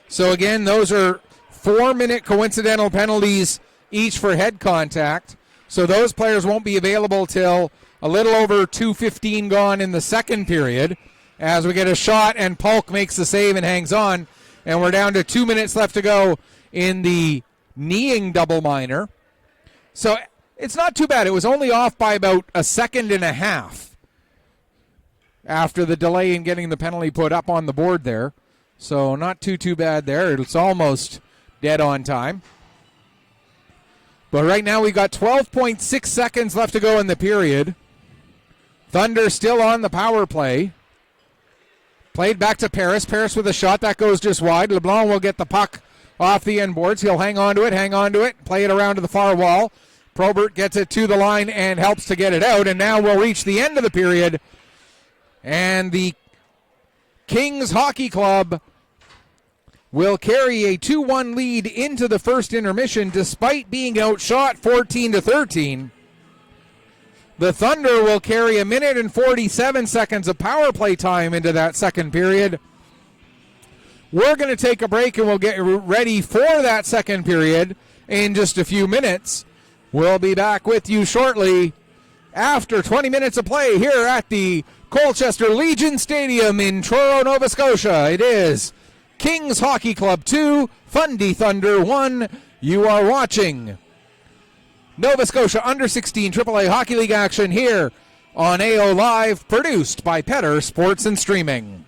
So again, those are 4-minute coincidental penalties each for head contact. So those players won't be available till a little over 2:15 gone in the second period. As we get a shot and Polk makes the save and hangs on. And we're down to 2 minutes left to go in the kneeing double minor. So it's not too bad. It was only off by about a second and a half after the delay in getting the penalty put up on the board there. So not too bad there. It's almost dead on time. But right now we've got 12.6 seconds left to go in the period. Thunder still on the power play. Played back to Paris. Paris with a shot. That goes just wide. LeBlanc will get the puck off the end boards. He'll hang on to it, play it around to the far wall. Probert gets it to the line and helps to get it out. And now we'll reach the end of the period. And the Kings Hockey Club will carry a 2-1 lead into the first intermission despite being outshot 14-13. The Thunder will carry 1:47 of power play time into that second period We're going to take a break and we'll get ready for that second period in just a few minutes. We'll be back with you shortly after 20 minutes of play here at the Colchester Legion Stadium in Truro, Nova Scotia. It is Kings Hockey Club 2, Fundy Thunder 1. You are watching Nova Scotia Under 16 AAA Hockey League action here on AO Live, produced by Petter Sports and Streaming.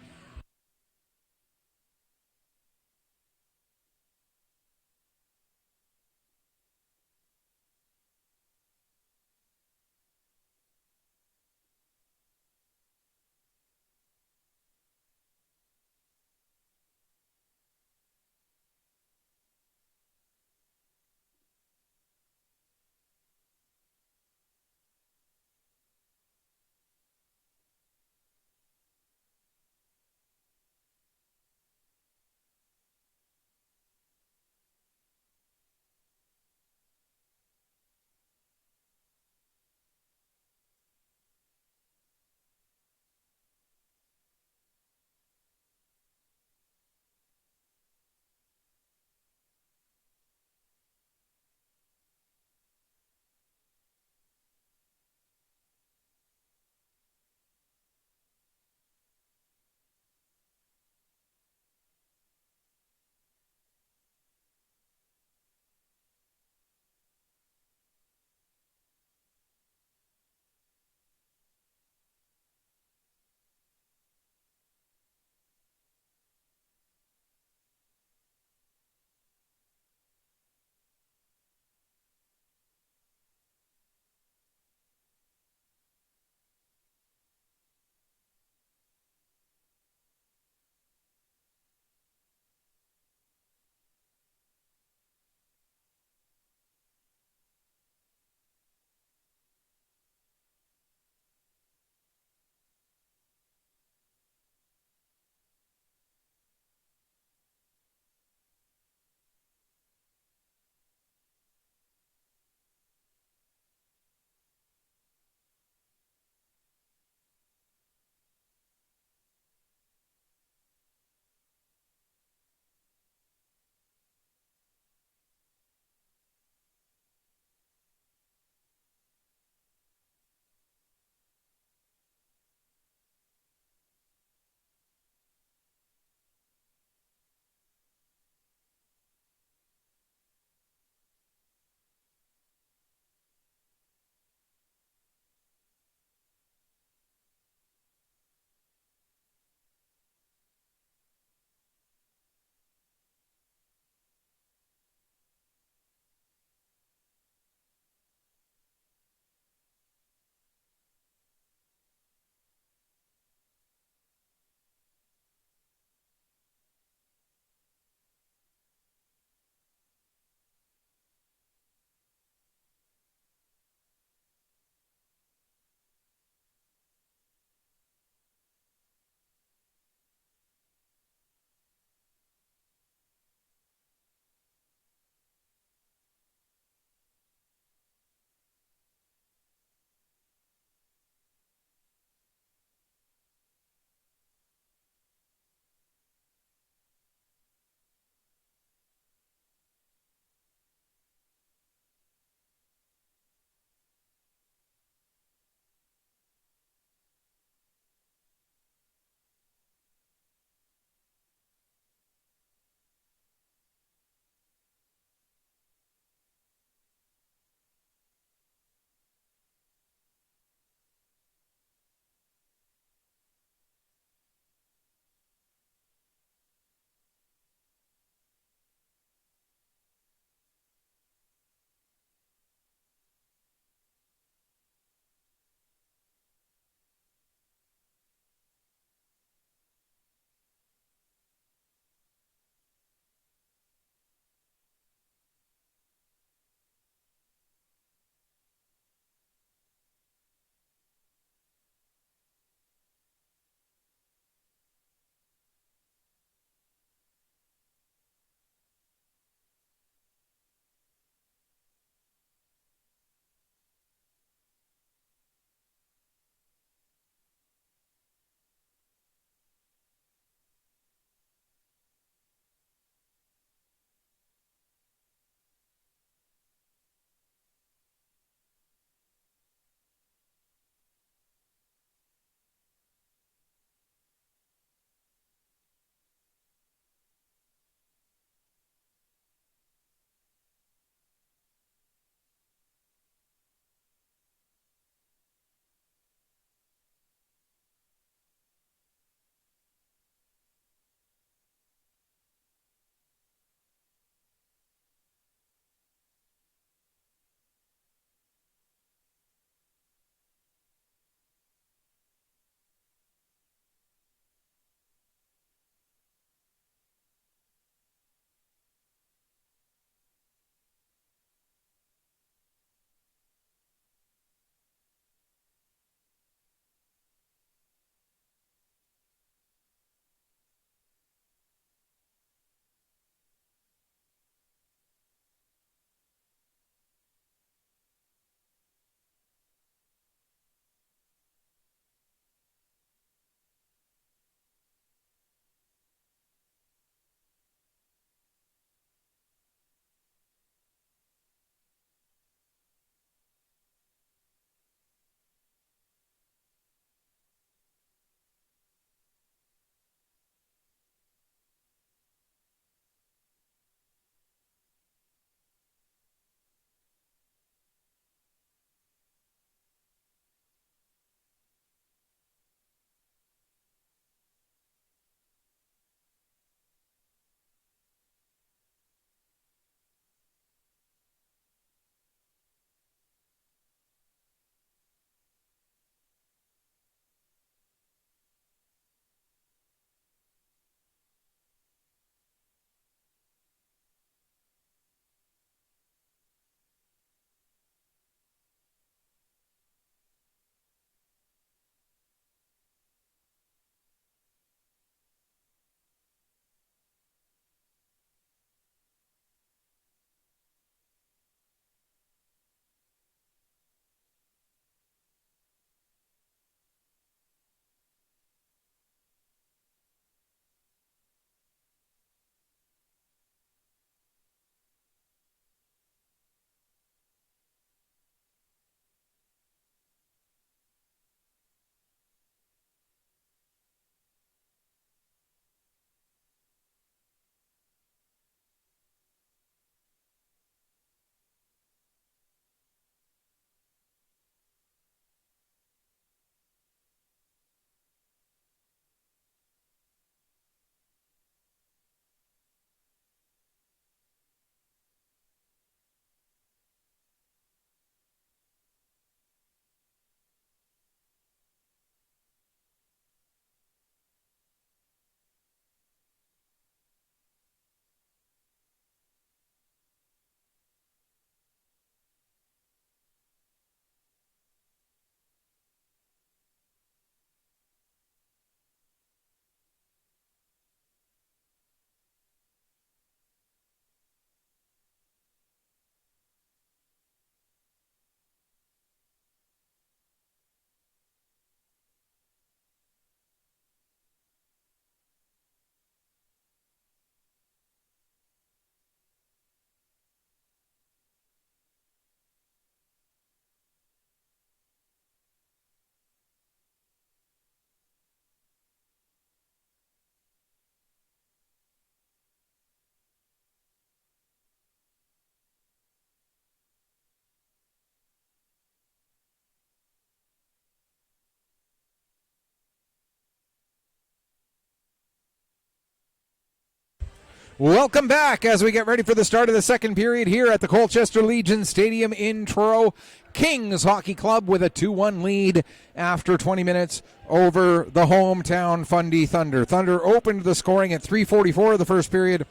Welcome back as we get ready for the start of the second period here at the Colchester Legion Stadium in Truro. Kings Hockey Club with a 2-1 lead after 20 minutes over the hometown Fundy Thunder. Thunder opened the scoring at 3:44 of the first period.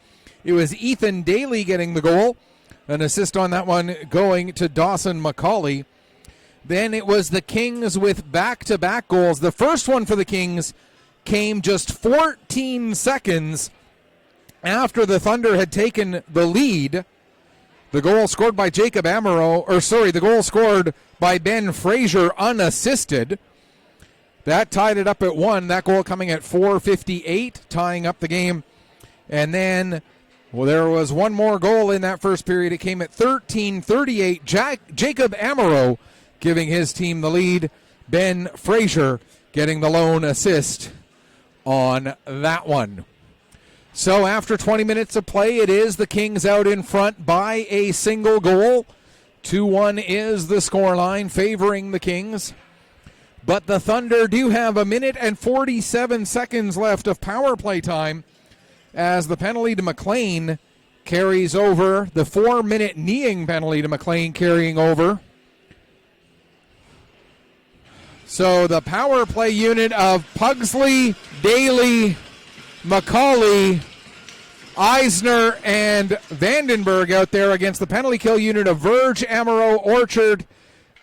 It was Ethan Daly getting the goal. An assist on that one going to Dawson McCauley. Then it was the Kings with back-to-back goals. The first one for the Kings came just 14 seconds after the Thunder had taken the lead. The goal scored by Jacob Amaro, the goal scored by Ben Fraser unassisted. That tied it up at 1. That goal coming at 4:58, tying up the game. And then, there was one more goal in that first period. It came at 13:38. Jacob Amaro giving his team the lead. Ben Fraser getting the lone assist on that one. So after 20 minutes of play, it is the Kings out in front by a single goal. 2-1 is the scoreline favoring the Kings. But the Thunder do have 1 minute and 47 seconds left of power play time as the penalty to McLean carries over. The 4-minute kneeing penalty to McLean carrying over. So the power play unit of Pugsley, Daly, McCauley, Eisner, and Vandenberg out there against the penalty kill unit of Verge, Amaro, Orchard,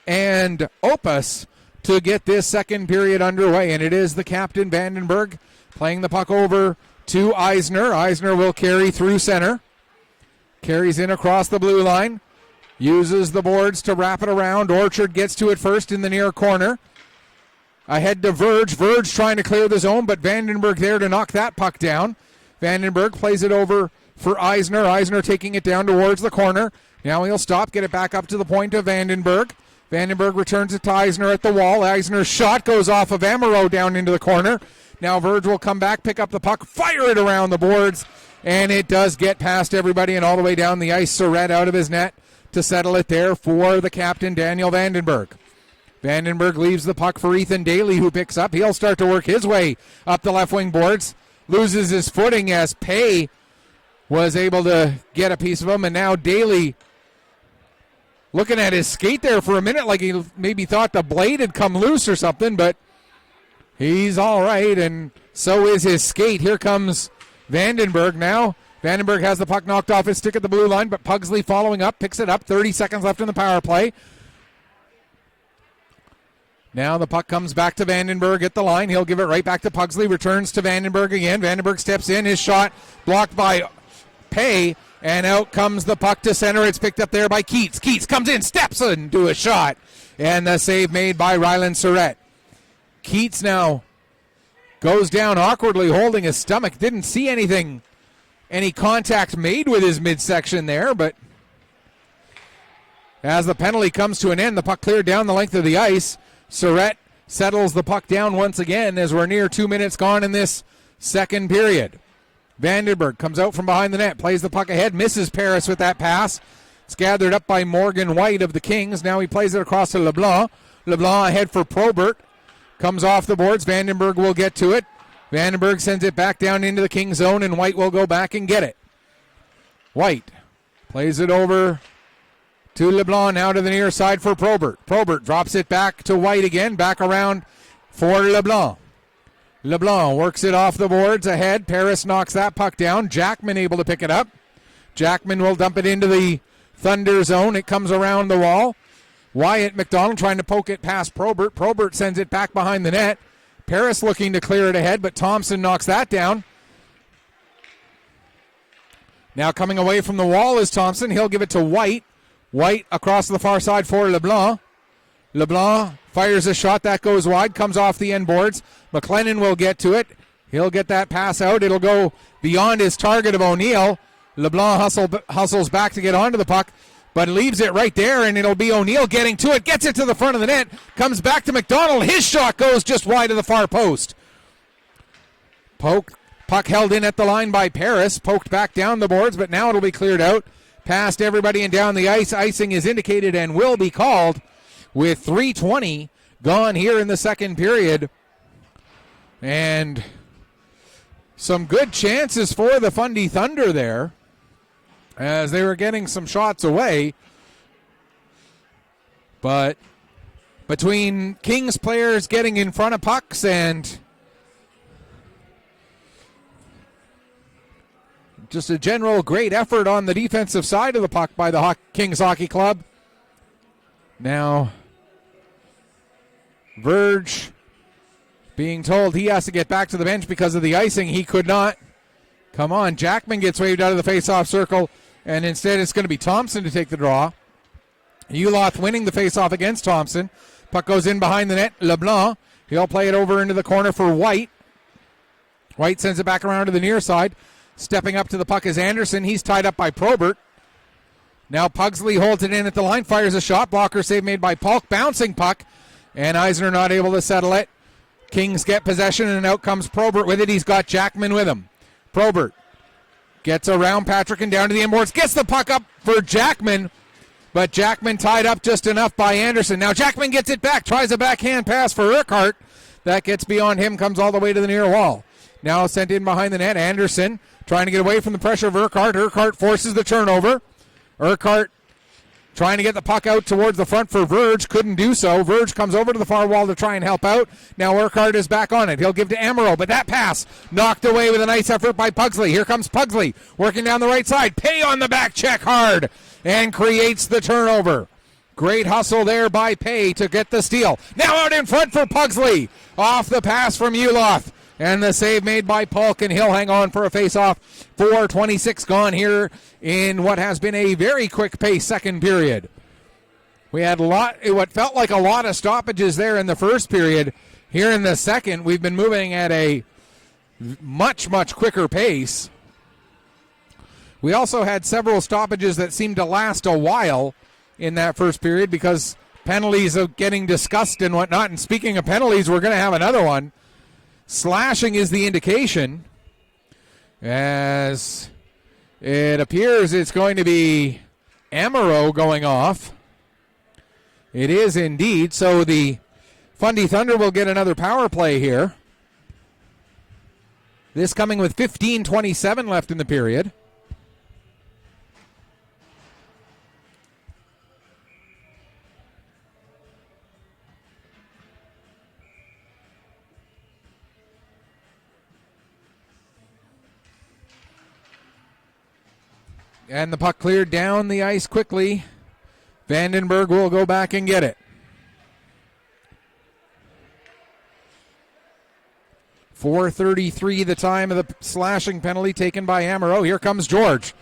and Opus to get this second period underway. And it is the captain, Vandenberg, playing the puck over to Eisner. Eisner will carry through center. Carries in across the blue line. Uses the boards to wrap it around. Orchard gets to it first in the near corner. Ahead to Verge. Verge trying to clear the zone, but Vandenberg there to knock that puck down. Vandenberg plays it over for Eisner. Eisner taking it down towards the corner. Now he'll stop, get it back up to the point of Vandenberg. Vandenberg returns it to Eisner at the wall. Eisner's shot goes off of Amaro down into the corner. Now Verge will come back, pick up the puck, fire it around the boards, and it does get past everybody and all the way down the ice. Surratt out of his net to settle it there for the captain, Daniel Vandenberg. Vandenberg leaves the puck for Ethan Daly, who picks up. He'll start to work his way up the left wing boards. Loses his footing as Pay was able to get a piece of him. And now Daly looking at his skate there for a minute like he maybe thought the blade had come loose or something, but he's all right, and so is his skate. Here comes Vandenberg now. Vandenberg has the puck knocked off his stick at the blue line, but Pugsley following up, picks it up. 30 seconds left in the power play. Now the puck comes back to Vandenberg at the line. He'll give it right back to Pugsley. Returns to Vandenberg again. Vandenberg steps in. His shot blocked by Pay. And out comes the puck to center. It's picked up there by Keats. Keats comes in, steps into a shot. And the save made by Ryland Surratt. Keats now goes down awkwardly holding his stomach. Didn't see any contact made with his midsection there. But as the penalty comes to an end, the puck cleared down the length of the ice. Surratt settles the puck down once again as we're near 2 minutes gone in this second period. Vandenberg comes out from behind the net, plays the puck ahead, misses Paris with that pass. It's gathered up by Morgan White of the Kings. Now he plays it across to LeBlanc. LeBlanc ahead for Probert. Comes off the boards. Vandenberg will get to it. Vandenberg sends it back down into the King zone, and White will go back and get it. White plays it over to LeBlanc, now to the near side for Probert. Probert drops it back to White again, back around for LeBlanc. LeBlanc works it off the boards ahead. Paris knocks that puck down. Jackman able to pick it up. Jackman will dump it into the Thunder zone. It comes around the wall. Wyatt McDonald trying to poke it past Probert. Probert sends it back behind the net. Paris looking to clear it ahead, but Thompson knocks that down. Now coming away from the wall is Thompson. He'll give it to White. White across the far side for LeBlanc. LeBlanc fires a shot that goes wide, comes off the end boards. McLennan will get to it. He'll get that pass out. It'll go beyond his target of O'Neill. LeBlanc hustles back to get onto the puck, but leaves it right there, and it'll be O'Neill getting to it. Gets it to the front of the net. Comes back to McDonald. His shot goes just wide of the far post. Puck held in at the line by Paris. Poked back down the boards, but now it'll be cleared out. Past everybody and down the ice. Icing is indicated and will be called with 3:20 gone here in the second period. And some good chances for the Fundy Thunder there as they were getting some shots away. But between Kings players getting in front of pucks and just a general great effort on the defensive side of the puck by the Kings Hockey Club. Now, Verge being told he has to get back to the bench because of the icing. He could not. Come on, Jackman gets waved out of the face-off circle, and instead it's going to be Thompson to take the draw. Uloth winning the face-off against Thompson. Puck goes in behind the net. LeBlanc, he'll play it over into the corner for White. White sends it back around to the near side. Stepping up to the puck is Anderson. He's tied up by Probert. Now Pugsley holds it in at the line, fires a shot. Blocker save made by Polk. Bouncing puck, and Eisner not able to settle it. Kings get possession, and out comes Probert with it. He's got Jackman with him. Probert gets around Patrick and down to the inboards. Gets the puck up for Jackman, but Jackman tied up just enough by Anderson. Now Jackman gets it back, tries a backhand pass for Urquhart. That gets beyond him, comes all the way to the near wall. Now sent in behind the net. Anderson trying to get away from the pressure of Urquhart. Urquhart forces the turnover. Urquhart trying to get the puck out towards the front for Verge. Couldn't do so. Verge comes over to the far wall to try and help out. Now Urquhart is back on it. He'll give to Amaro, but that pass knocked away with a nice effort by Pugsley. Here comes Pugsley working down the right side. Pay on the back check hard and creates the turnover. Great hustle there by Pay to get the steal. Now out in front for Pugsley. Off the pass from Uloth. And the save made by Polk, and he'll hang on for a face-off. 4:26 gone here in what has been a very quick pace second period. We had what felt like a lot of stoppages there in the first period. Here in the second, we've been moving at a much, much quicker pace. We also had several stoppages that seemed to last a while in that first period because penalties of getting discussed and whatnot. And speaking of penalties, we're going to have another one. Slashing is the indication, as it appears it's going to be Amaro going off. It is indeed, so the Fundy Thunder will get another power play here. This coming with 15:27 left in the period. And the puck cleared down the ice quickly. Vandenberg will go back and get it. 4:33 the time of the slashing penalty taken by Amaro. Here comes George.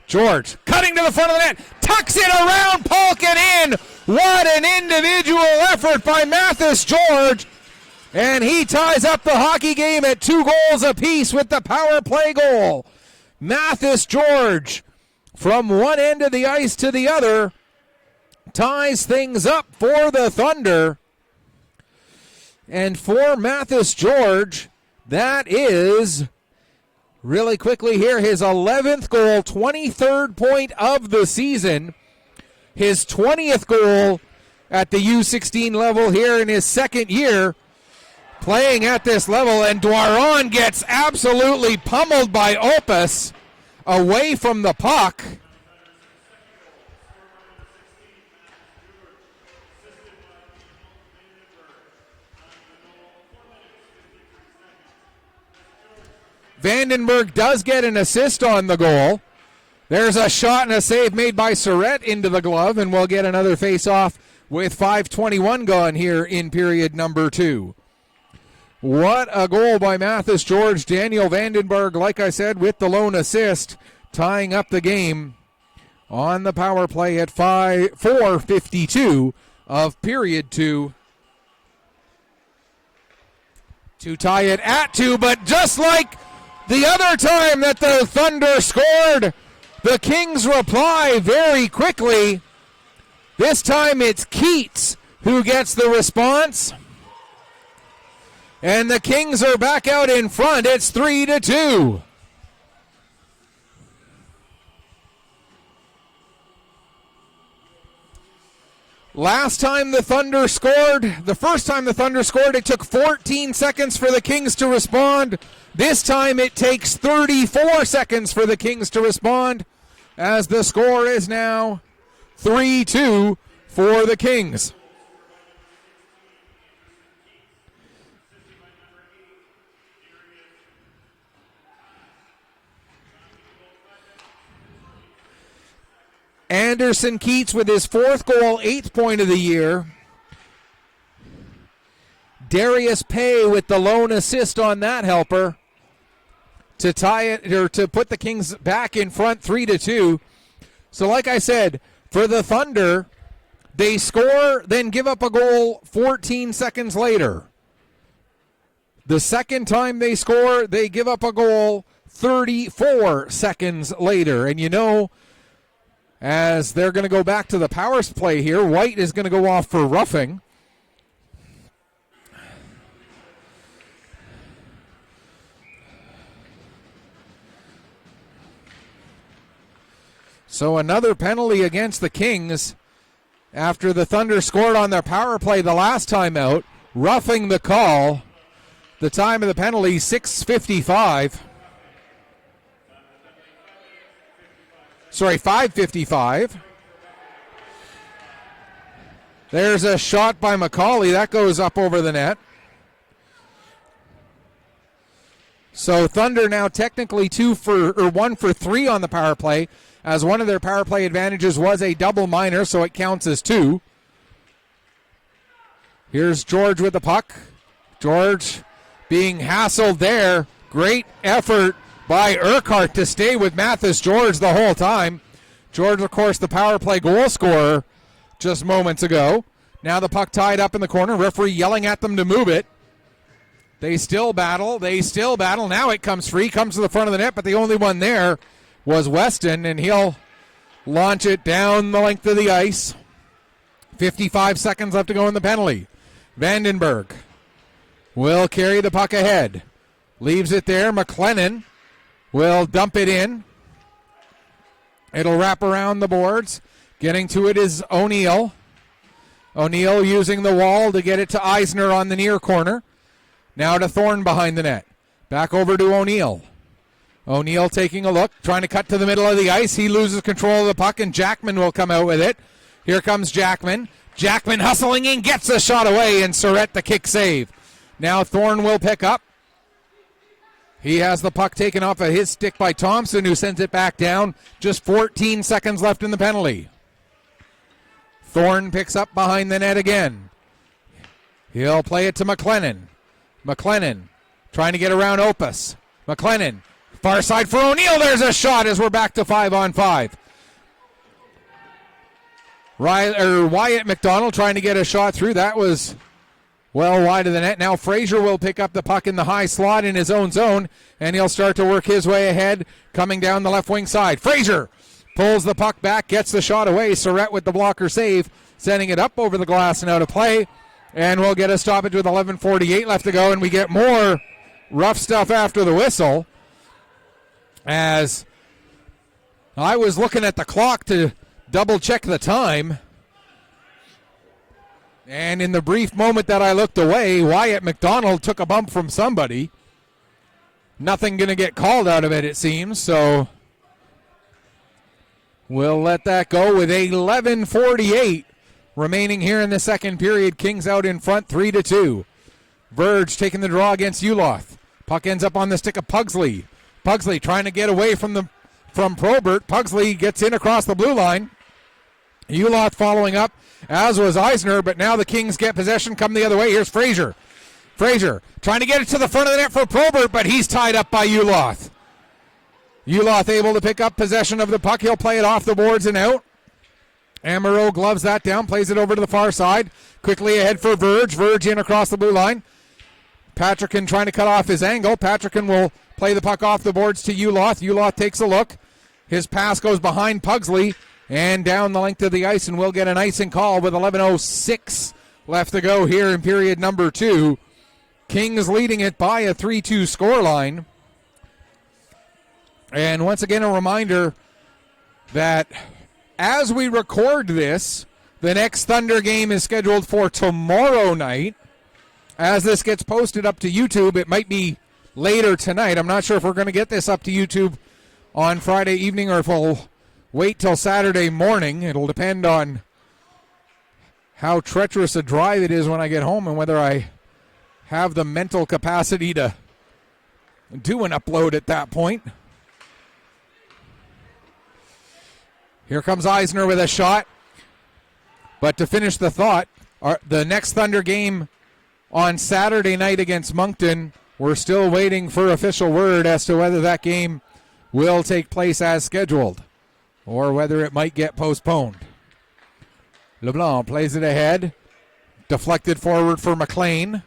George cutting to the front of the net. Tucks it around Polk and in. What an individual effort by Mathis George. And he ties up the hockey game at 2 goals apiece with the power play goal. Mathis George, from one end of the ice to the other, ties things up for the Thunder. And for Mathis George, that is, really quickly here, his 11th goal, 23rd point of the season, his 20th goal at the U16 level here in his second year playing at this level. And Dwaron gets absolutely pummeled by Opus away from the puck. Vandenberg does get an assist on the goal. There's a shot and a save made by Surrett into the glove, and we'll get another face-off with 5:21 gone here in period number 2. What a goal by Mathis George. Daniel Vandenberg, like I said, with the lone assist, tying up the game on the power play at 4:52 of period 2. To tie it at 2, but just like the other time that the Thunder scored, the Kings reply very quickly. This time it's Keats who gets the response. And the Kings are back out in front. It's 3-2. Last time the Thunder scored, the first time the Thunder scored, it took 14 seconds for the Kings to respond. This time it takes 34 seconds for the Kings to respond, as the score is now 3-2 for the Kings. Anderson Keats with his 4th goal, 8th point of the year. Darius Pay with the lone assist on that helper to tie it, or to put the Kings back in front 3-2. So like I said, for the Thunder, they score, then give up a goal 14 seconds later. The second time they score, they give up a goal 34 seconds later. And you know, as they're going to go back to the power play here, White is going to go off for roughing. So another penalty against the Kings after the Thunder scored on their power play the last time out. Roughing the call. The time of the penalty, 6:55. Sorry, 5:55. There's a shot by McCauley. That goes up over the net. So Thunder now technically 1 for 3 on the power play, as one of their power play advantages was a double minor, so it counts as 2. Here's George with the puck. George being hassled there. Great effort by Urquhart to stay with Mathis George the whole time. George, of course, the power play goal scorer just moments ago. Now the puck tied up in the corner. Referee yelling at them to move it. They still battle. Now it comes free. Comes to the front of the net, but the only one there was Weston, and he'll launch it down the length of the ice. 55 seconds left to go in the penalty. Vandenberg will carry the puck ahead. Leaves it there. McLennan will dump it in. It'll wrap around the boards. Getting to it is O'Neill. O'Neill using the wall to get it to Eisner on the near corner. Now to Thorne behind the net. Back over to O'Neill. O'Neill taking a look, trying to cut to the middle of the ice. He loses control of the puck, and Jackman will come out with it. Here comes Jackman. Jackman hustling in, gets the shot away, and Surrett the kick save. Now Thorne will pick up. He has the puck taken off of his stick by Thompson, who sends it back down. Just 14 seconds left in the penalty. Thorne picks up behind the net again. He'll play it to McLennan. McLennan trying to get around Opus. McLennan, far side for O'Neill. There's a shot as we're back to 5-on-5. Wyatt McDonald trying to get a shot through. That was well wide of the net. Now Frazier will pick up the puck in the high slot in his own zone, and he'll start to work his way ahead, coming down the left wing side. Frazier pulls the puck back, gets the shot away. Surrett with the blocker save, sending it up over the glass and out of play. And we'll get a stoppage with 11:48 left to go, and we get more rough stuff after the whistle. As I was looking at the clock to double check the time, and in the brief moment that I looked away, Wyatt McDonald took a bump from somebody. Nothing going to get called out of it, it seems, so we'll let that go with 11:48 remaining here in the second period. Kings out in front 3-2. Verge taking the draw against Uloth. Puck ends up on the stick of Pugsley. Pugsley trying to get away from Probert. Pugsley gets in across the blue line. Uloth following up, as was Eisner, but now the Kings get possession, come the other way. Here's Frazier. Frazier trying to get it to the front of the net for Probert, but he's tied up by Uloth. Uloth able to pick up possession of the puck. He'll play it off the boards and out. Amaro gloves that down, plays it over to the far side. Quickly ahead for Verge. Verge in across the blue line. Patrickin trying to cut off his angle. Patrickin will play the puck off the boards to Uloth. Uloth takes a look. His pass goes behind Pugsley and down the length of the ice, and we'll get an icing call with 11:06 left to go here in period number 2. Kings leading it by a 3-2 scoreline. And once again, a reminder that as we record this, The next Thunder game is scheduled for tomorrow night. As this gets posted up to YouTube, it might be later tonight. I'm not sure if we're going to get this up to YouTube on Friday evening or if we'll wait till Saturday morning. It'll depend on how treacherous a drive it is when I get home and whether I have the mental capacity to do an upload at that point. Here comes Eisner with a shot. But to finish the thought, the next Thunder game on Saturday night against Moncton, we're still waiting for official word as to whether that game will take place as scheduled or whether it might get postponed. LeBlanc plays it ahead. Deflected forward for McLean.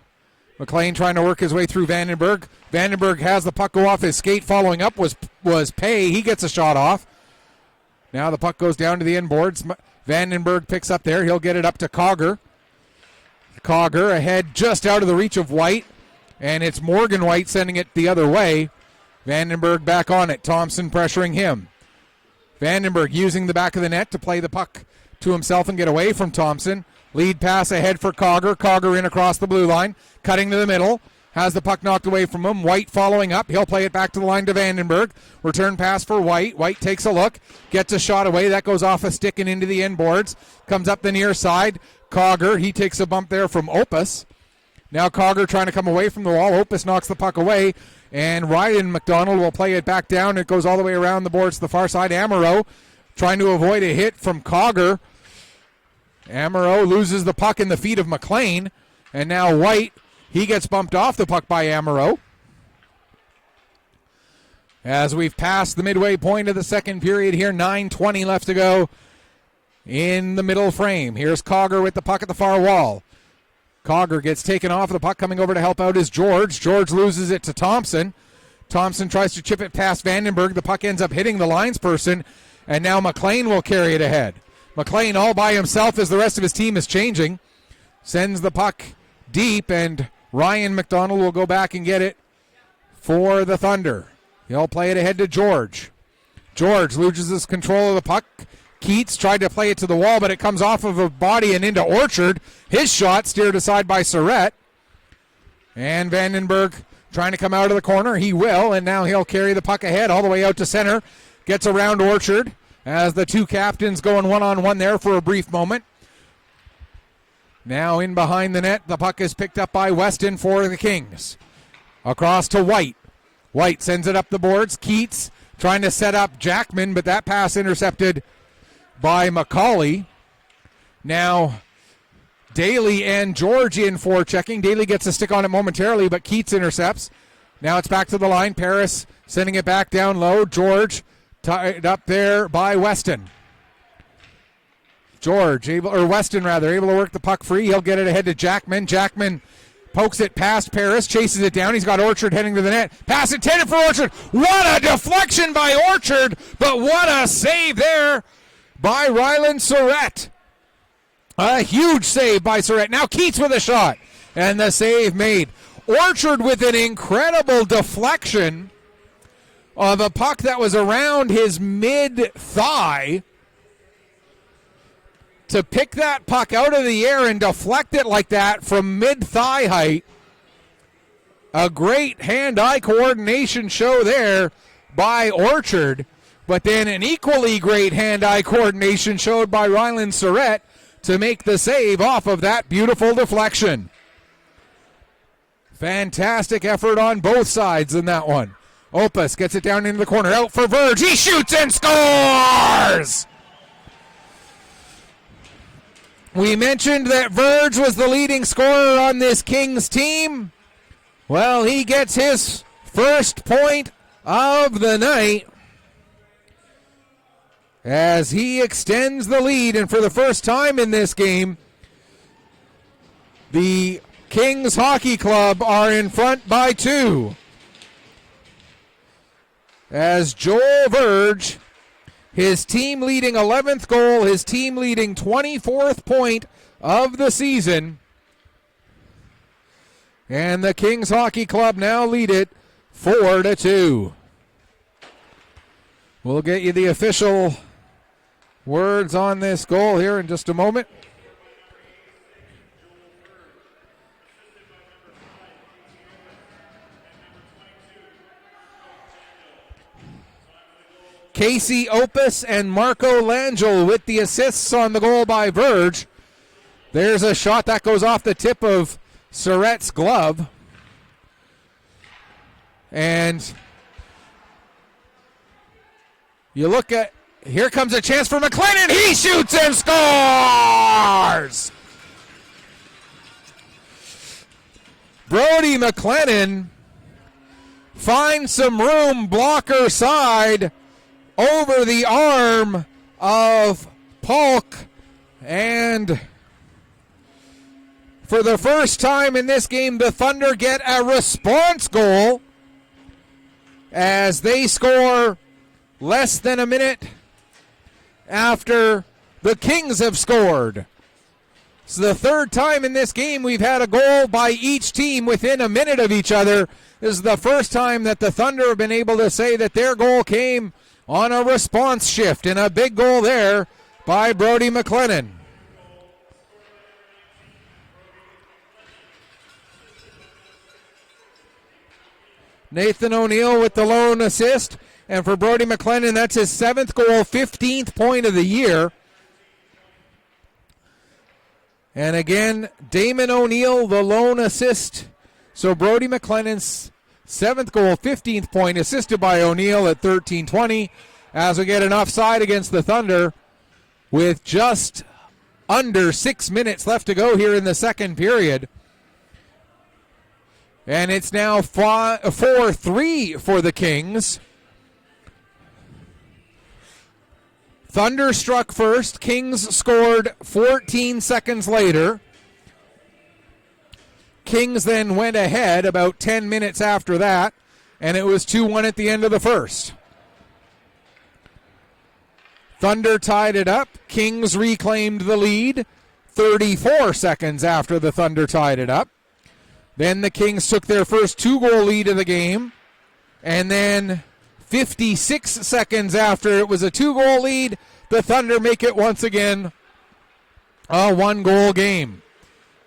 McLean trying to work his way through Vandenberg. Vandenberg has the puck go off his skate. Following up was Pay. He gets a shot off. Now the puck goes down to the inboards. Vandenberg picks up there. He'll get it up to Cogger. Cogger ahead just out of the reach of White. And it's Morgan White sending it the other way. Vandenberg back on it. Thompson pressuring him. Vandenberg using the back of the net to play the puck to himself and get away from Thompson. Lead pass ahead for Cogger. Cogger in across the blue line. Cutting to the middle. Has the puck knocked away from him. White following up. He'll play it back to the line to Vandenberg. Return pass for White. White takes a look. Gets a shot away. That goes off a stick and into the inboards. Comes up the near side. Cogger. He takes a bump there from Opus. Now Cogger trying to come away from the wall. Opus knocks the puck away. And Ryan McDonald will play it back down. It goes all the way around the boards to the far side. Amaro trying to avoid a hit from Cogger. Amaro loses the puck in the feet of McLean. And now White, he gets bumped off the puck by Amaro. As we've passed the midway point of the second period here, 9:20 left to go in the middle frame. Here's Cogger with the puck at the far wall. Cogger gets taken off. The puck coming over to help out is George. George loses it to Thompson. Thompson tries to chip it past Vandenberg. The puck ends up hitting the linesperson. And now McLean will carry it ahead. McLean all by himself as the rest of his team is changing. Sends the puck deep, and Ryan McDonald will go back and get it for the Thunder. He'll play it ahead to George. George loses his control of the puck. Keats tried to play it to the wall, but it comes off of a body and into Orchard. His shot steered aside by Surratt. And Vandenberg trying to come out of the corner. He will, and now he'll carry the puck ahead all the way out to center. Gets around Orchard as the two captains going one-on-one there for a brief moment. Now in behind the net, the puck is picked up by Weston for the Kings. Across to White. White sends it up the boards. Keats trying to set up Jackman, but that pass intercepted by McCauley. Now Daly and George in for checking. Daly gets a stick on it momentarily, but Keats intercepts. Now it's back to the line. Paris sending it back down low. George tied up there by Weston. Weston able to work the puck free. He'll get it ahead to Jackman. Jackman pokes it past Paris, chases it down. He's got Orchard heading to the net. Pass intended for Orchard. What a deflection by Orchard, but what a save there by Ryland Surratt. A huge save by Surratt. Now Keats with a shot, and the save made. Orchard with an incredible deflection of a puck that was around his mid-thigh to pick that puck out of the air and deflect it like that from mid-thigh height. A great hand-eye coordination show there by Orchard, but then an equally great hand-eye coordination showed by Ryland Surratt to make the save off of that beautiful deflection. Fantastic effort on both sides in that one. Opus gets it down into the corner. Out for Verge. He shoots and scores! We mentioned that Verge was the leading scorer on this Kings team. Well, he gets his first point of the night as he extends the lead. And for the first time in this game, the Kings Hockey Club are in front by 2. As Joel Verge, his team leading 11th goal, his team leading 24th point of the season. And the Kings Hockey Club now lead it 4-2. We'll get you the official words on this goal here in just a moment. Casey Opus and Marco Langell with the assists on the goal by Verge. There's a shot that goes off the tip of Surrette's glove. And you look at, here comes a chance for McLennan. He shoots and scores! Brody McLennan finds some room, blocker side, over the arm of Polk, and for the first time in this game, the Thunder get a response goal as they score less than a minute after the Kings have scored. It's the third time in this game we've had a goal by each team within a minute of each other. This is the first time that the Thunder have been able to say that their goal came on a response shift, and a big goal there by Brody McLennan. Nathan O'Neill with the lone assist, and for Brody McLennan, that's his 7th goal, 15th point of the year. And again, Damon O'Neill, the lone assist. So Brody McLennan's 7th goal, 15th point, assisted by O'Neill at 13:20, as we get an offside against the Thunder with just under 6 minutes left to go here in the second period. And it's now 4-3 for the Kings. Thunder struck first. Kings scored 14 seconds later. Kings then went ahead about 10 minutes after that, and it was 2-1 at the end of the first. Thunder tied it up. Kings reclaimed the lead 34 seconds after the Thunder tied it up. Then the Kings took their first 2-goal lead of the game, and then 56 seconds after it was a 2-goal lead, the Thunder make it once again a 1-goal game,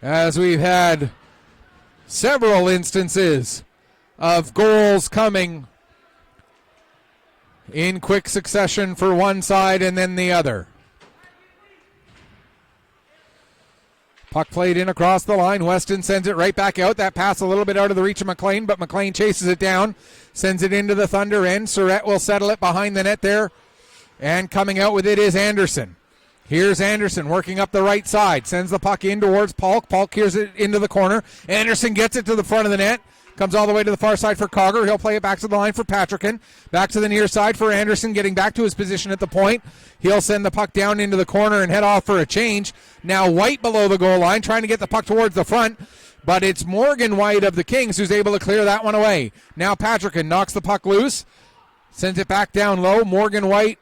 as we've had several instances of goals coming in quick succession for one side and then the other. Puck played in across the line. Weston sends it right back out. That pass a little bit out of the reach of McLean, but McLean chases it down, sends it into the Thunder end. Surrett will settle it behind the net there, and coming out with it is Anderson. Here's Anderson working up the right side, sends the puck in towards Polk. Polk hears it into the corner. Anderson gets it to the front of the net, comes all the way to the far side for Cogger. He'll play it back to the line for Patrickin. Back to the near side for Anderson, getting back to his position at the point. He'll send the puck down into the corner and head off for a change. Now White below the goal line, trying to get the puck towards the front, but it's Morgan White of the Kings who's able to clear that one away. Now Patrickin knocks the puck loose, sends it back down low. Morgan White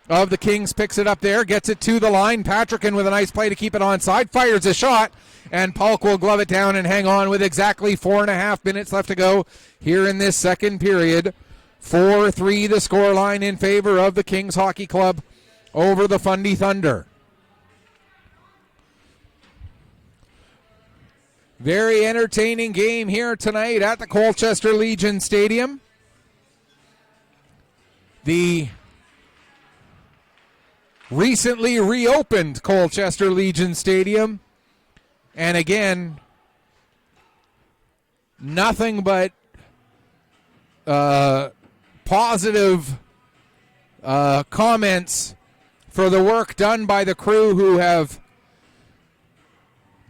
of the Kings picks it up there, gets it to the line. Patrickin with a nice play to keep it onside, fires a shot, and Polk will glove it down and hang on with exactly 4.5 minutes left to go here in this second period. 4-3 the scoreline in favor of the Kings Hockey Club over the Fundy Thunder. Very entertaining game here tonight at the Colchester Legion Stadium. The recently reopened Colchester Legion Stadium, and again, nothing but positive comments for the work done by the crew who have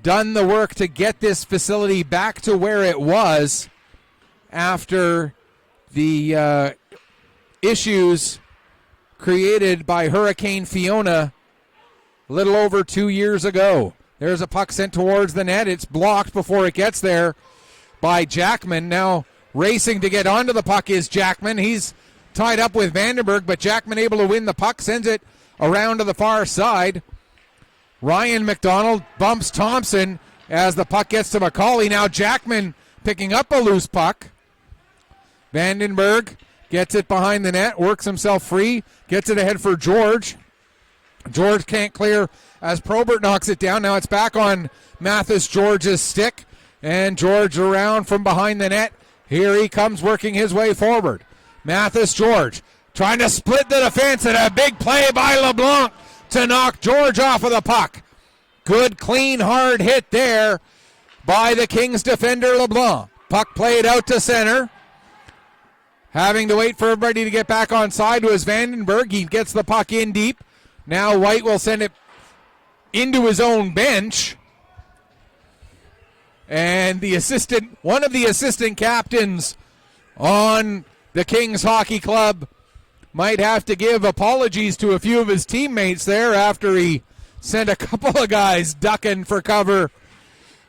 done the work to get this facility back to where it was after the issues created by Hurricane Fiona a little over 2 years ago. There's a puck sent towards the net. It's blocked before it gets there by Jackman. Now racing to get onto the puck is Jackman. He's tied up with Vandenberg, but Jackman able to win the puck, sends it around to the far side. Ryan McDonald bumps Thompson as the puck gets to McCauley. Now Jackman picking up a loose puck. Vandenberg gets it behind the net, works himself free, gets it ahead for George. George can't clear as Probert knocks it down. Now it's back on Mathis George's stick. And George around from behind the net. Here he comes working his way forward. Mathis George trying to split the defense, and a big play by LeBlanc to knock George off of the puck. Good, clean, hard hit there by the Kings defender LeBlanc. Puck played out to center. Having to wait for everybody to get back on side was Vandenberg. He gets the puck in deep. Now White will send it into his own bench. And one of the assistant captains on the Kings Hockey Club might have to give apologies to a few of his teammates there after he sent a couple of guys ducking for cover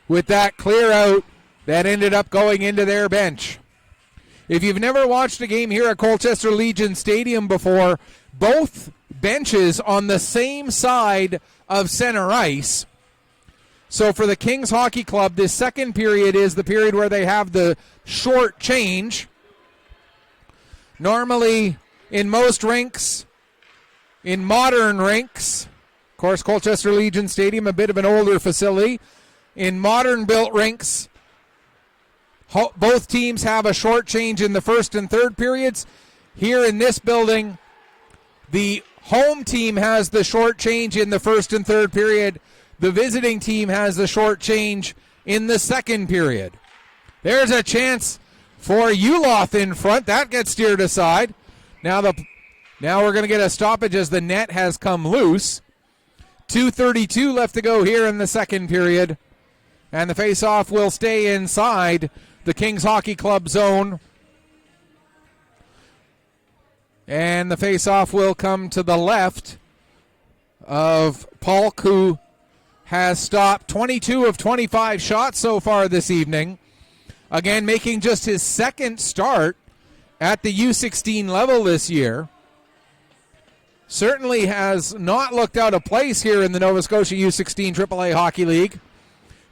with that clear out that ended up going into their bench. If you've never watched a game here at Colchester Legion Stadium before, both benches on the same side of center ice. So for the Kings Hockey Club, this second period is the period where they have the short change. Normally, in most rinks, in modern rinks, of course, Colchester Legion Stadium, a bit of an older facility. In modern built rinks, both teams have a short change in the first and third periods. Here in this building, the home team has the short change in the first and third period. The visiting team has the short change in the second period. There's a chance for Uloth in front. That gets steered aside. Now we're going to get a stoppage as the net has come loose. 2:32 left to go here in the second period. And the faceoff will stay inside the Kings Hockey Club zone. And the faceoff will come to the left of Polk, who has stopped 22 of 25 shots so far this evening. Again, making just his second start at the U16 level this year. Certainly has not looked out of place here in the Nova Scotia U16 AAA Hockey League.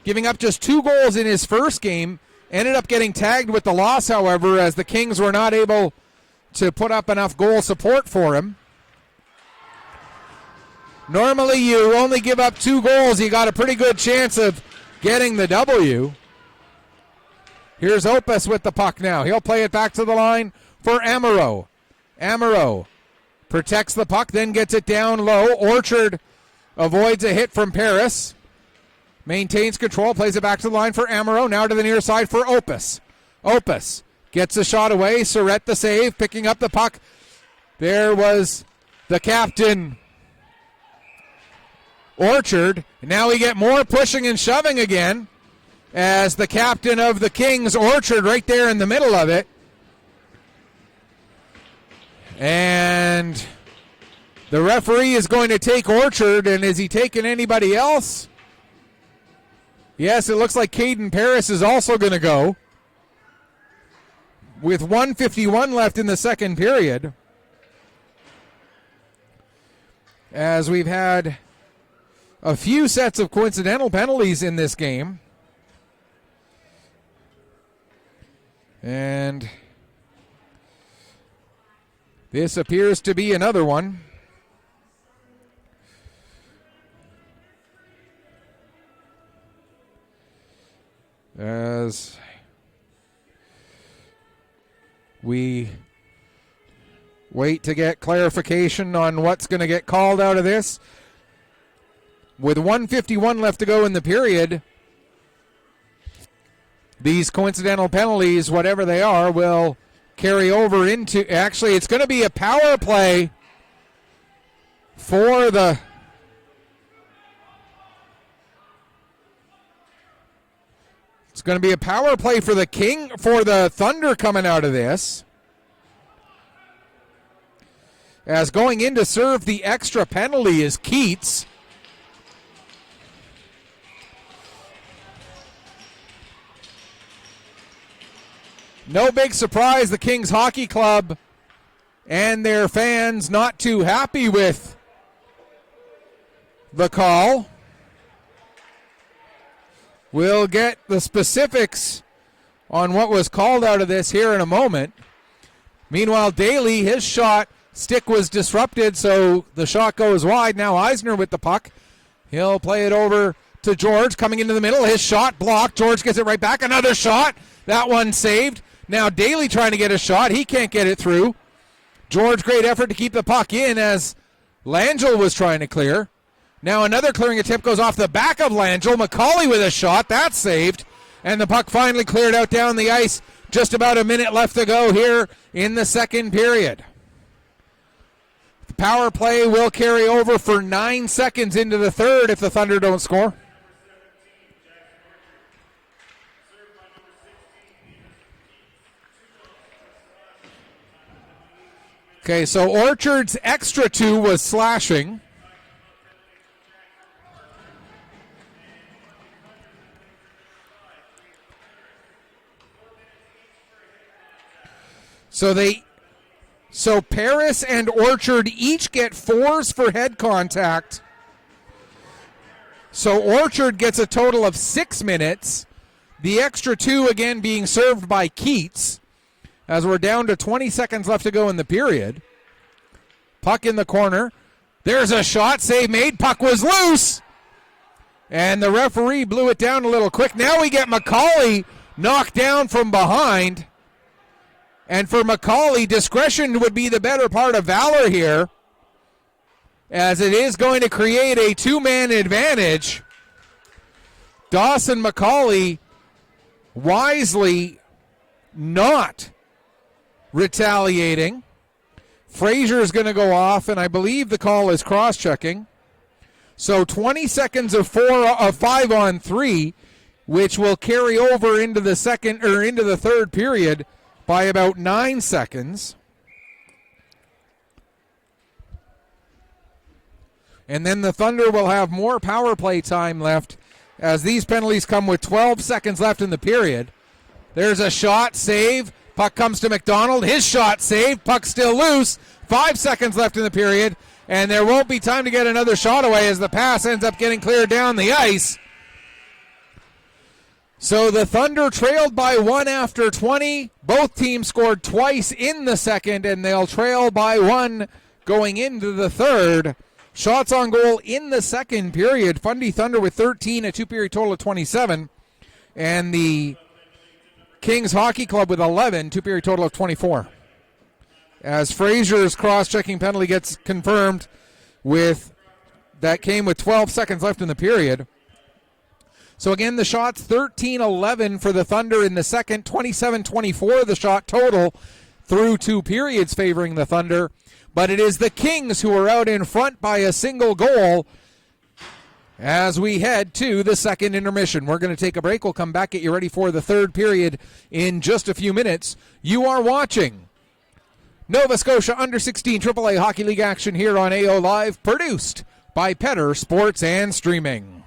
Giving up just 2 goals in his first game. Ended up getting tagged with the loss, however, as the Kings were not able to put up enough goal support for him. Normally, you only give up 2 goals. You got a pretty good chance of getting the W. Here's Opus with the puck now. He'll play it back to the line for Amaro. Amaro protects the puck, then gets it down low. Orchard avoids a hit from Paris. Maintains control, plays it back to the line for Amaro. Now to the near side for Opus. Opus gets a shot away. Surrett the save, picking up the puck. There was the captain, Orchard. Now we get more pushing and shoving again as the captain of the Kings, Orchard, right there in the middle of it. And the referee is going to take Orchard, and is he taking anybody else? Yes, it looks like Caden Paris is also going to go. With 1:51 left in the second period. As we've had a few sets of coincidental penalties in this game. And this appears to be another one. As we wait to get clarification on what's going to get called out of this. With 1:51 left to go in the period, these coincidental penalties, whatever they are, will carry over into... Actually, it's going to be a power play for the... It's going to be a power play for the Thunder coming out of this. As going in to serve the extra penalty is Keats. No big surprise, the Kings Hockey Club and their fans not too happy with the call. We'll get the specifics on what was called out of this here in a moment. Meanwhile, Daly, his shot stick was disrupted, so the shot goes wide. Now Eisner with the puck. He'll play it over to George, coming into the middle. His shot blocked. George gets it right back. Another shot. That one saved. Now Daly trying to get a shot. He can't get it through. George, great effort to keep the puck in as Langell was trying to clear. Now another clearing attempt goes off the back of Langell. McCauley with a shot. That's saved. And the puck finally cleared out down the ice. Just about a minute left to go here in the second period. The power play will carry over for 9 seconds into the third if the Thunder don't score. Okay, so Orchard's extra 2 was slashing. So Paris and Orchard each get 4s for head contact. So Orchard gets a total of 6 minutes. The extra 2 again being served by Keats, as we're down to 20 seconds left to go in the period. Puck in the corner. There's a shot. Save made. Puck was loose. And the referee blew it down a little quick. Now we get McCauley knocked down from behind. And for McCauley, discretion would be the better part of valor here, as it is going to create a 2-man advantage. Dawson McCauley wisely not retaliating. Frazier is going to go off, and I believe the call is cross-checking. So 20 seconds of 5-on-3, which will carry over into the third period by about 9 seconds. And then the Thunder will have more power play time left, as these penalties come with 12 seconds left in the period. There's a shot, save. Puck comes to McDonald. His shot saved. Puck still loose. 5 seconds left in the period. And there won't be time to get another shot away as the pass ends up getting cleared down the ice. So the Thunder trailed by 1 after 20. Both teams scored twice in the second, and they'll trail by 1 going into the third. Shots on goal in the second period. Fundy Thunder with 13, a 2-period total of 27. And the Kings Hockey Club with 11, 2-period total of 24. As Frazier's cross-checking penalty gets confirmed that came with 12 seconds left in the period. So again, the shots 13-11 for the Thunder in the second, 27-24 the shot total through 2 periods favoring the Thunder. But it is the Kings who are out in front by a single goal as we head to the second intermission. We're going to take a break. We'll come back, get you ready for the third period in just a few minutes. You are watching Nova Scotia Under 16 AAA Hockey League action here on AO Live, produced by Petter Sports and Streaming.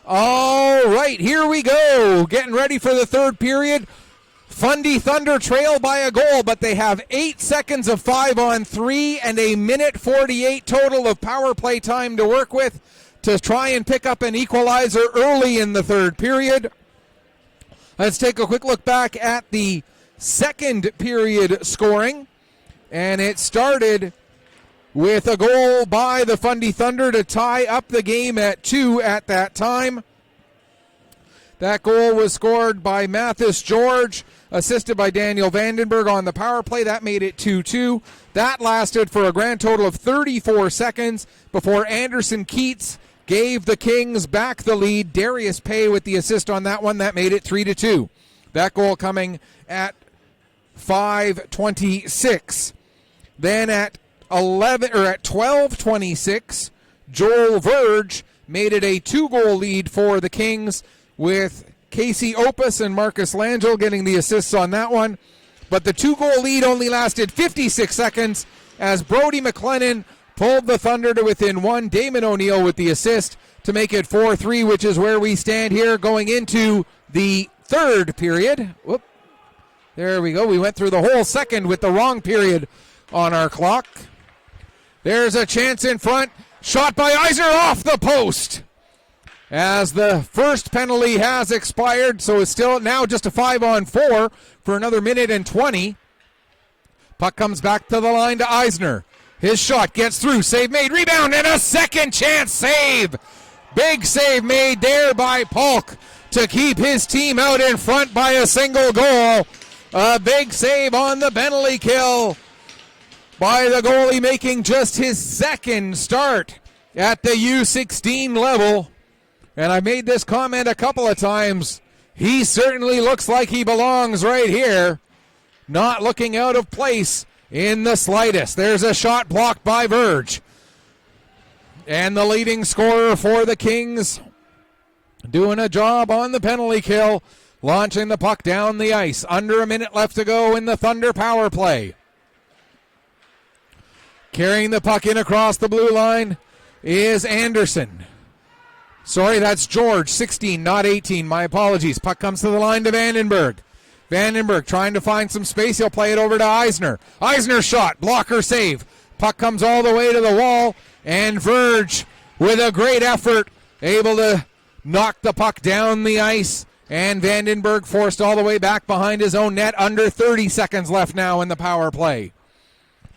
All right, here we go. Getting ready for the third period. Fundy Thunder trail by a goal, but they have 8 seconds of 5-on-3 and a minute 48 total of power play time to work with to try and pick up an equalizer early in the third period. Let's take a quick look back at the second period scoring. And it started with a goal by the Fundy Thunder to tie up the game at 2 at that time. That goal was scored by Mathis George, assisted by Daniel Vandenberg on the power play. That made it 2-2. That lasted for a grand total of 34 seconds before Anderson Keats gave the Kings back the lead. Darius Pay with the assist on that one. That made it 3-2. That goal coming at 5:26. Then at 12:26, Joel Verge made it a 2-goal lead for the Kings, with Casey Opus and Marcus Langell getting the assists on that one. But the 2-goal lead only lasted 56 seconds as Brody McLennan pulled the Thunder to within 1. Damon O'Neill with the assist to make it 4-3, which is where we stand here going into the third period. Whoop. There we go. We went through the whole second with the wrong period on our clock. There's a chance in front. Shot by Eisner off the post. As the first penalty has expired, so it's still now just a 5-on-4 for another minute and 20. Puck comes back to the line to Eisner. His shot gets through. Save made. Rebound and a second chance save. Big save made there by Polk to keep his team out in front by a single goal. A big save on the penalty kill by the goalie, making just his second start at the U16 level. And I made this comment a couple of times. He certainly looks like he belongs right here. Not looking out of place in the slightest. There's a shot blocked by Verge. And the leading scorer for the Kings doing a job on the penalty kill, launching the puck down the ice. Under a minute left to go in the Thunder power play. Carrying the puck in across the blue line is Anderson. Sorry, that's George, 16, not 18. My apologies. Puck comes to the line to Vandenberg. Vandenberg trying to find some space. He'll play it over to Eisner. Eisner shot, blocker save. Puck comes all the way to the wall, and Verge, with a great effort, able to knock the puck down the ice, and Vandenberg forced all the way back behind his own net. Under 30 seconds left now in the power play.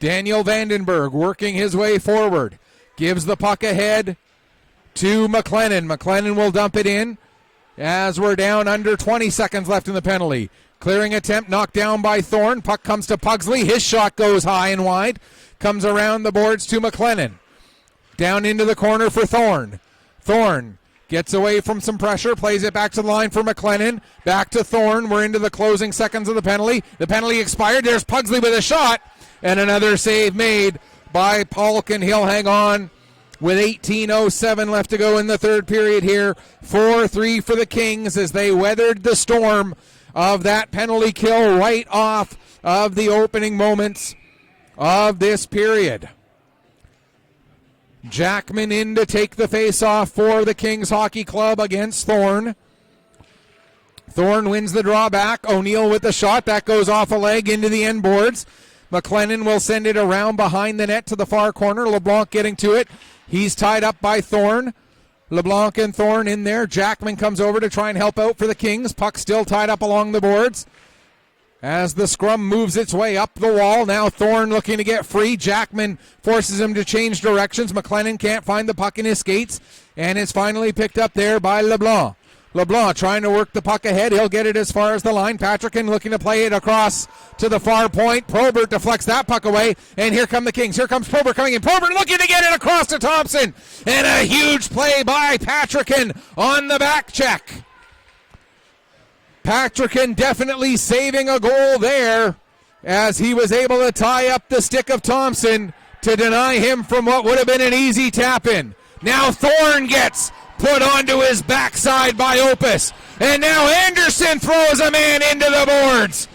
Daniel Vandenberg working his way forward. Gives the puck ahead to McLennan. McLennan will dump it in as we're down under 20 seconds left in the penalty. Clearing attempt knocked down by Thorne. Puck comes to Pugsley. His shot goes high and wide. Comes around the boards to McLennan. Down into the corner for Thorne. Thorne gets away from some pressure. Plays it back to the line for McLennan. Back to Thorne. We're into the closing seconds of the penalty. The penalty expired. There's Pugsley with a shot. And another save made by Polk, and he'll hang on with 18:07 left to go in the third period here. 4-3 for the Kings as they weathered the storm of that penalty kill right off of the opening moments of this period. Jackman in to take the face-off for the Kings Hockey Club against Thorne. Thorne wins the draw back. O'Neill with the shot. That goes off a leg into the end boards. McLennan will send it around behind the net to the far corner. LeBlanc getting to it. He's tied up by Thorne. LeBlanc and Thorne in there. Jackman comes over to try and help out for the Kings. Puck still tied up along the boards as the scrum moves its way up the wall. Now Thorne looking to get free. Jackman forces him to change directions. McLennan can't find the puck in his skates, and it's finally picked up there by LeBlanc. LeBlanc trying to work the puck ahead. He'll get it as far as the line. Patrickin looking to play it across to the far point. Probert deflects that puck away, and here come the Kings. Here comes Probert coming in. Probert looking to get it across to Thompson, and a huge play by Patrickin on the back check. Patrickin definitely saving a goal there as he was able to tie up the stick of Thompson to deny him from what would have been an easy tap-in. Now Thorne gets put onto his backside by Opus. And now Anderson throws a man into the boards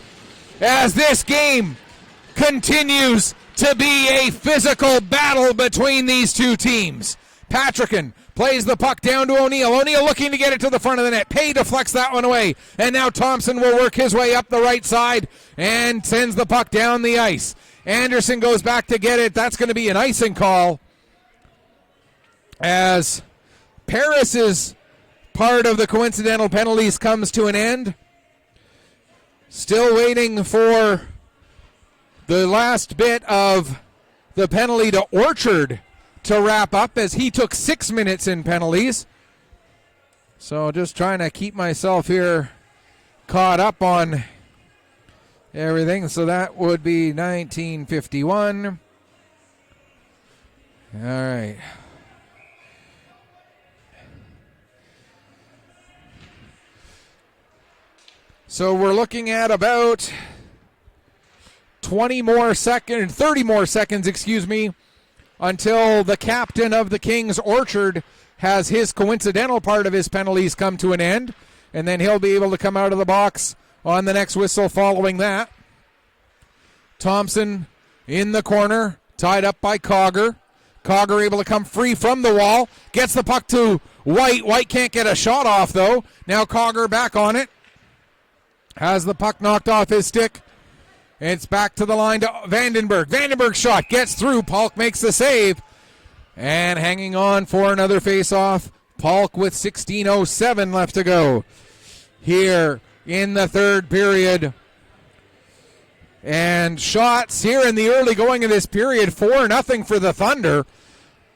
as this game continues to be a physical battle between these two teams. Patrickin Plays the puck down to O'Neill. O'Neill looking to get it to the front of the net. Pay deflects that one away. And now Thompson will work his way up the right side and sends the puck down the ice. Anderson goes back to get it. That's going to be an icing call, as Paris's part of the coincidental penalties comes to an end. Still waiting for the last bit of the penalty to Orchard to wrap up, as he took 6 minutes in penalties. So just trying to keep myself here caught up on everything. So that would be 1951. All right. So we're looking at about 30 more seconds, until the captain of the Kings, Orchard, has his coincidental part of his penalties come to an end, and then he'll be able to come out of the box on the next whistle following that. Thompson in the corner, tied up by Cogger. Cogger able to come free from the wall, gets the puck to White. White can't get a shot off, though. Now Cogger back on it. Has the puck knocked off his stick. It's back to the line to Vandenberg. Vandenberg's shot gets through. Polk makes the save. And hanging on for another face-off. Polk with 16:07 left to go here in the third period. And shots here in the early going of this period, 4-0 for the Thunder.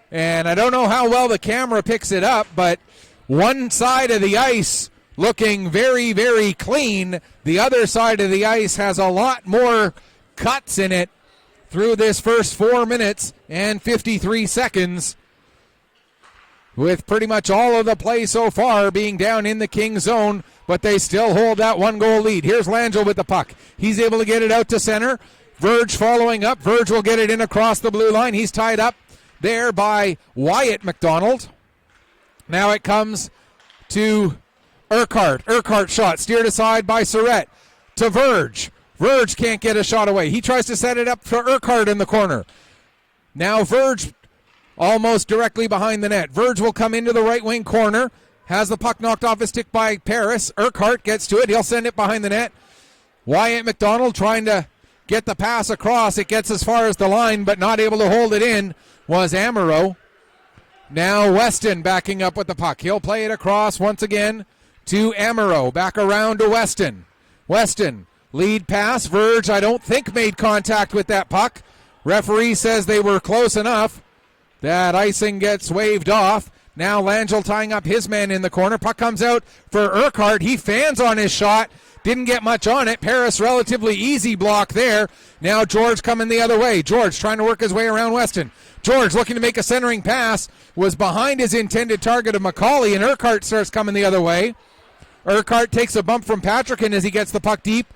And I don't know how well the camera picks it up, but one side of the ice looking very, very clean. The other side of the ice has a lot more cuts in it through this first 4 minutes and 53 seconds, with pretty much all of the play so far being down in the King zone, but they still hold that 1-goal lead. Here's Langell with the puck. He's able to get it out to center. Verge following up. Verge will get it in across the blue line. He's tied up there by Wyatt McDonald. Now it comes to Urquhart. Urquhart shot steered aside by Surrett to Verge. Verge can't get a shot away. He tries to set it up for Urquhart in the corner. Now Verge almost directly behind the net. Verge will come into the right wing corner. Has the puck knocked off his stick by Paris. Urquhart gets to it. He'll send it behind the net. Wyatt McDonald trying to get the pass across. It gets as far as the line, but not able to hold it in was Amaro. Now Weston backing up with the puck. He'll play it across once again to Amaro. Back around to Weston. Weston, lead pass. Verge, I don't think, made contact with that puck. Referee says they were close enough. That icing gets waved off. Now Langell tying up his man in the corner. Puck comes out for Urquhart. He fans on his shot. Didn't get much on it. Paris relatively easy block there. Now George coming the other way. George trying to work his way around Weston. George looking to make a centering pass. Was behind his intended target of McCauley, and Urquhart starts coming the other way. Urquhart takes a bump from Patrickin as he gets the puck deep.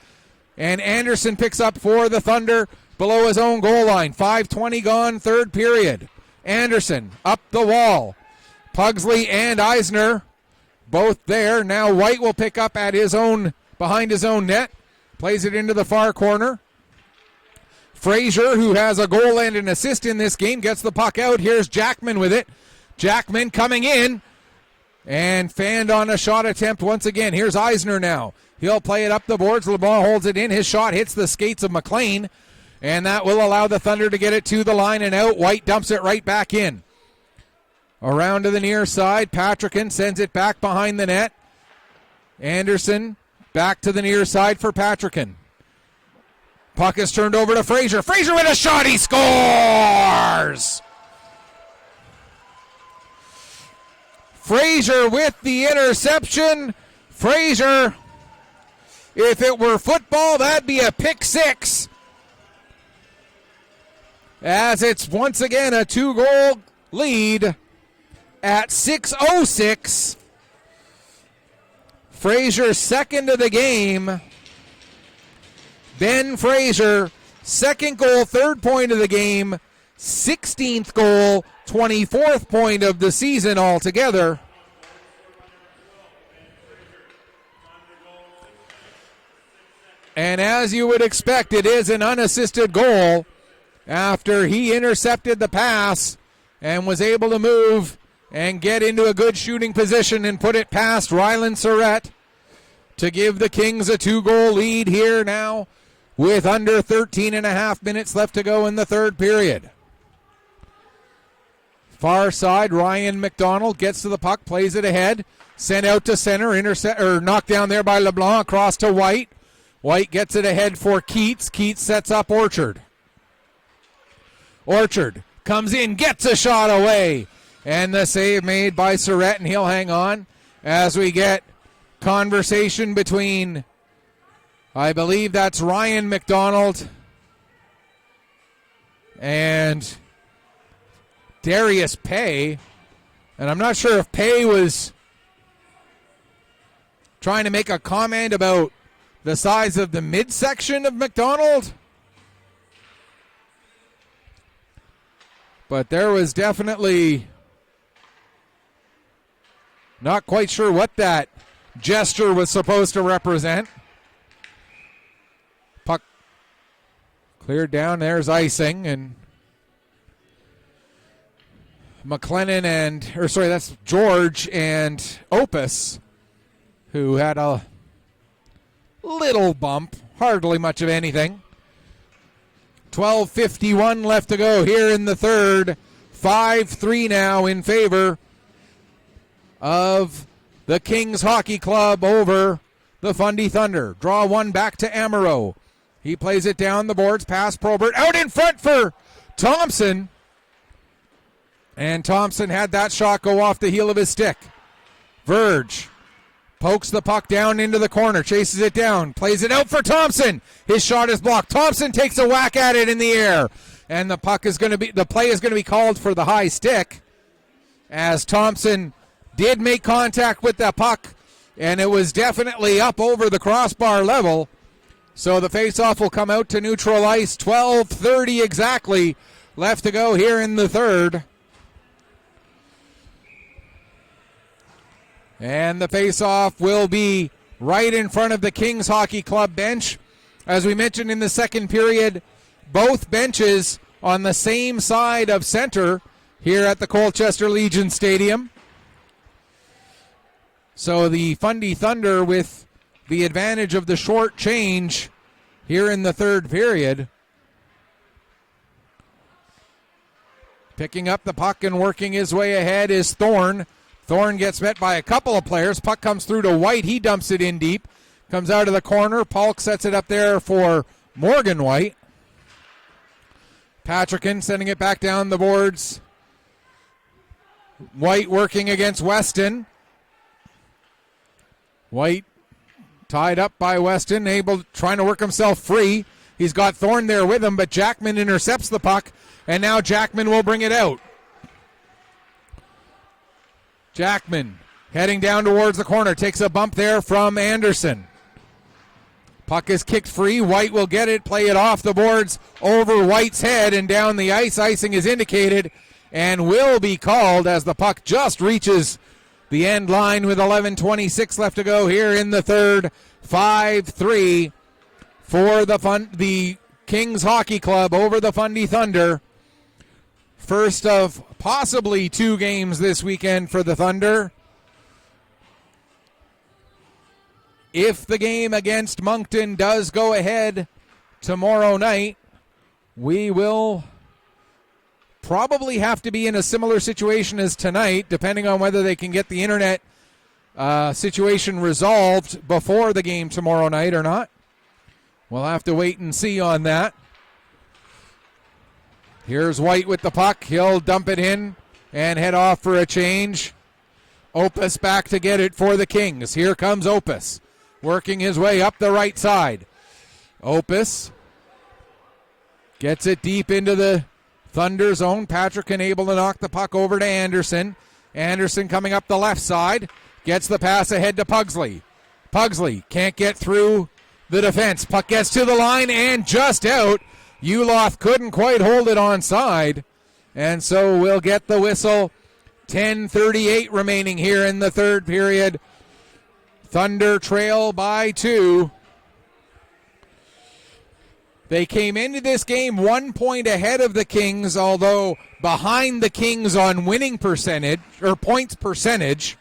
And Anderson picks up for the Thunder below his own goal line. 5:20 gone, third period. Anderson up the wall. Pugsley and Eisner both there. Now White will pick up at his own, behind his own net. Plays it into the far corner. Frazier, who has a goal and an assist in this game, gets the puck out. Here's Jackman with it. Jackman coming in and fanned on a shot attempt once again. Here's Eisner now. He'll play it up the boards. LeBlanc holds it in. His shot hits the skates of McLean, and that will allow the Thunder to get it to the line and out. White dumps it right back in. Around to the near side. Patrickin sends it back behind the net. Anderson back to the near side for Patrickin. Puck is turned over to Frazier. Frazier with a shot. He scores! Frazier with the interception. Frazier, if it were football, that'd be a pick six. As it's once again a 2-goal lead at 6:06. Frazier second of the game. Ben Frazier, second goal, third point of the game, 16th goal, 24th point of the season altogether. And as you would expect, it is an unassisted goal after he intercepted the pass and was able to move and get into a good shooting position and put it past Rylan Surratt to give the Kings a 2-goal lead here now with under 13 and a half minutes left to go in the third period. Far side, Ryan McDonald gets to the puck, plays it ahead, sent out to center, knocked down there by LeBlanc, across to White. White gets it ahead for Keats. Keats sets up Orchard. Orchard comes in, gets a shot away, and the save made by Surratt, and he'll hang on as we get conversation between, I believe that's Ryan McDonald and Darius Pay. And I'm not sure if Pay was trying to make a comment about the size of the midsection of McDonald. But there was definitely not quite sure what that gesture was supposed to represent. Puck cleared down. There's icing, and that's George and Opus, who had a little bump, hardly much of anything. 12:51 left to go here in the third. 5-3 now in favor of the Kings Hockey Club over the Fundy Thunder. Draw one back to Amaro. He plays it down the boards past Probert. Out in front for Thompson. And Thompson had that shot go off the heel of his stick. Verge pokes the puck down into the corner, chases it down, plays it out for Thompson. His shot is blocked. Thompson takes a whack at it in the air. And the play is going to be called for the high stick, as Thompson did make contact with that puck, and it was definitely up over the crossbar level. So the faceoff will come out to neutral ice. 12:30 exactly left to go here in the third. And the faceoff will be right in front of the Kings Hockey Club bench. As we mentioned in the second period, both benches on the same side of center here at the Colchester Legion Stadium. So the Fundy Thunder with the advantage of the short change here in the third period. Picking up the puck and working his way ahead is Thorne. Thorne gets met by a couple of players. Puck comes through to White. He dumps it in deep. Comes out of the corner. Polk sets it up there for Morgan White. Patrickin sending it back down the boards. White working against Weston. White tied up by Weston, trying to work himself free. He's got Thorne there with him, but Jackman intercepts the puck, and now Jackman will bring it out. Jackman heading down towards the corner, takes a bump there from Anderson. Puck is kicked free. White will get it, play it off the boards over White's head and down the ice. Icing is indicated and will be called as the puck just reaches the end line with 11:26 left to go here in the third. 5-3 for the Kings Hockey Club over the Fundy Thunder. First of possibly two games this weekend for the Thunder. If the game against Moncton does go ahead tomorrow night, we will probably have to be in a similar situation as tonight, depending on whether they can get the internet situation resolved before the game tomorrow night or not. We'll have to wait and see on that. Here's White with the puck. He'll dump it in and head off for a change. Opus back to get it for the Kings. Here comes Opus, working his way up the right side. Opus gets it deep into the Thunder zone. Patrick able to knock the puck over to Anderson. Anderson coming up the left side. Gets the pass ahead to Pugsley. Pugsley can't get through the defense. Puck gets to the line and just out. Uloth couldn't quite hold it onside. And so we'll get the whistle. 10:38 remaining here in the third period. Thunder trail by 2. They came into this game 1 point ahead of the Kings, although behind the Kings on winning percentage, or points percentage,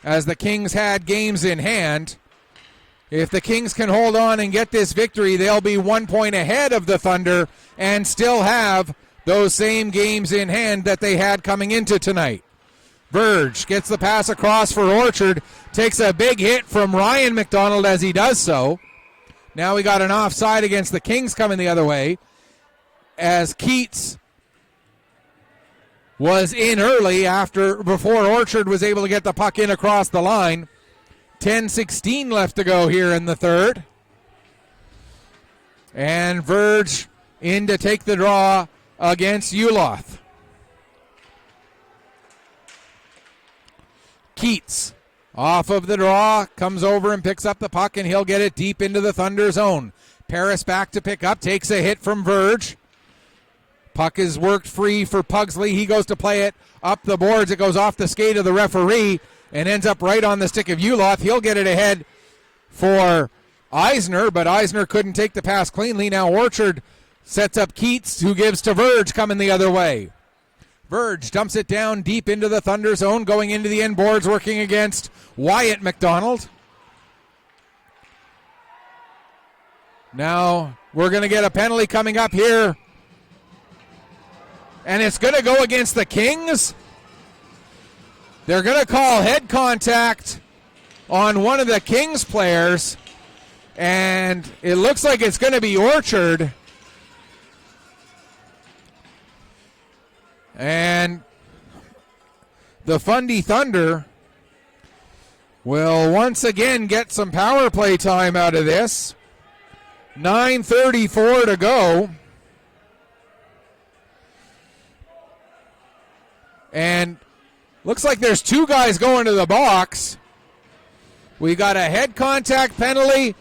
as the Kings had games in hand. If the Kings can hold on and get this victory, they'll be 1 point ahead of the Thunder and still have those same games in hand that they had coming into tonight. Verge gets the pass across for Orchard, takes a big hit from Ryan McDonald as he does so. Now we got an offside against the Kings coming the other way, as Keats was in early before Orchard was able to get the puck in across the line. 10:16 left to go here in the third. And Verge in to take the draw against Uloth. Keats off of the draw, comes over and picks up the puck, and he'll get it deep into the Thunder zone. Paris back to pick up, takes a hit from Verge. Puck is worked free for Pugsley. He goes to play it up the boards. It goes off the skate of the referee and ends up right on the stick of Uloth. He'll get it ahead for Eisner, but Eisner couldn't take the pass cleanly. Now Orchard sets up Keats, who gives to Verge coming the other way. Verge dumps it down deep into the Thunder zone, going into the end boards, working against Wyatt McDonald. Now we're going to get a penalty coming up here, and it's going to go against the Kings. They're going to call head contact on one of the Kings players, and it looks like it's going to be Orchard. And the Fundy Thunder will once again get some power play time out of this. 9:34 to go. And looks like there's two guys going to the box. We got a head contact penalty,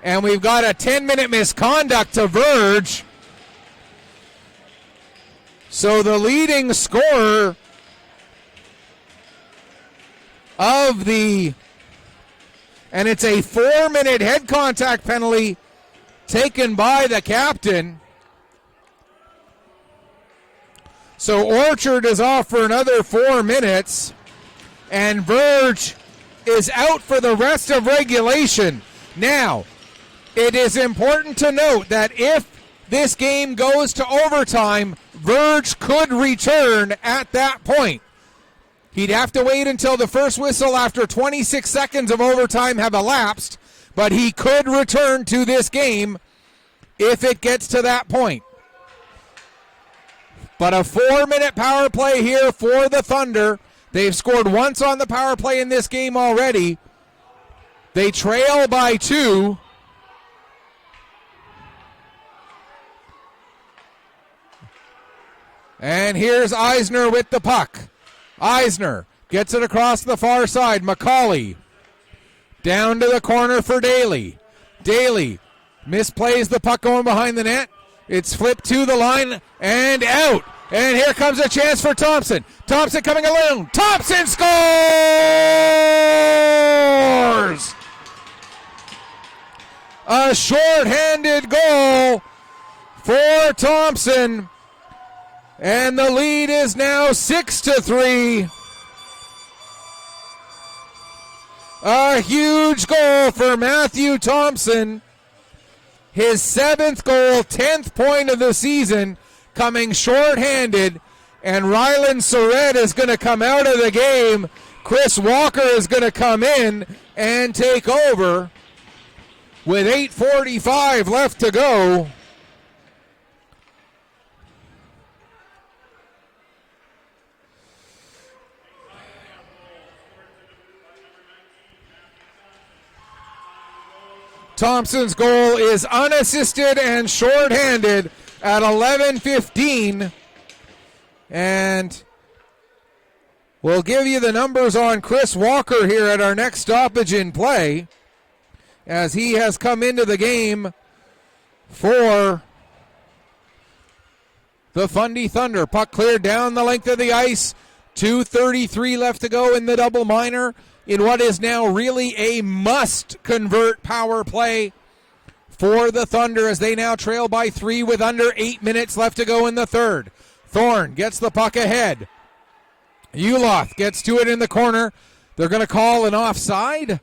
and we've got a 10-minute misconduct to Verge. So the leading scorer and it's a 4-minute head contact penalty taken by the captain. So Orchard is off for another 4 minutes, and Verge is out for the rest of regulation. Now, it is important to note that if this game goes to overtime, Verge could return at that point. He'd have to wait until the first whistle after 26 seconds of overtime have elapsed, but he could return to this game if it gets to that point. But a 4-minute power play here for the Thunder. They've scored once on the power play in this game already. They trail by 2. And here's Eisner with the puck. Eisner gets it across the far side. McCauley down to the corner for Daly. Daly misplays the puck going behind the net. It's flipped to the line and out. And here comes a chance for Thompson. Thompson coming alone. Thompson scores! A short-handed goal for Thompson. And the lead is now 6-3. A huge goal for Matthew Thompson. His 7th goal, 10th point of the season, coming short-handed. And Rylan Surratt is going to come out of the game. Chris Walker is going to come in and take over with 8:45 left to go. Thompson's goal is unassisted and shorthanded at 11:15. And we'll give you the numbers on Chris Walker here at our next stoppage in play, as he has come into the game for the Fundy Thunder. Puck cleared down the length of the ice. 2:33 left to go in the double minor, in what is now really a must-convert power play for the Thunder as they now trail by 3 with under 8 minutes left to go in the third. Thorne gets the puck ahead. Uloth gets to it in the corner. They're going to call an offside.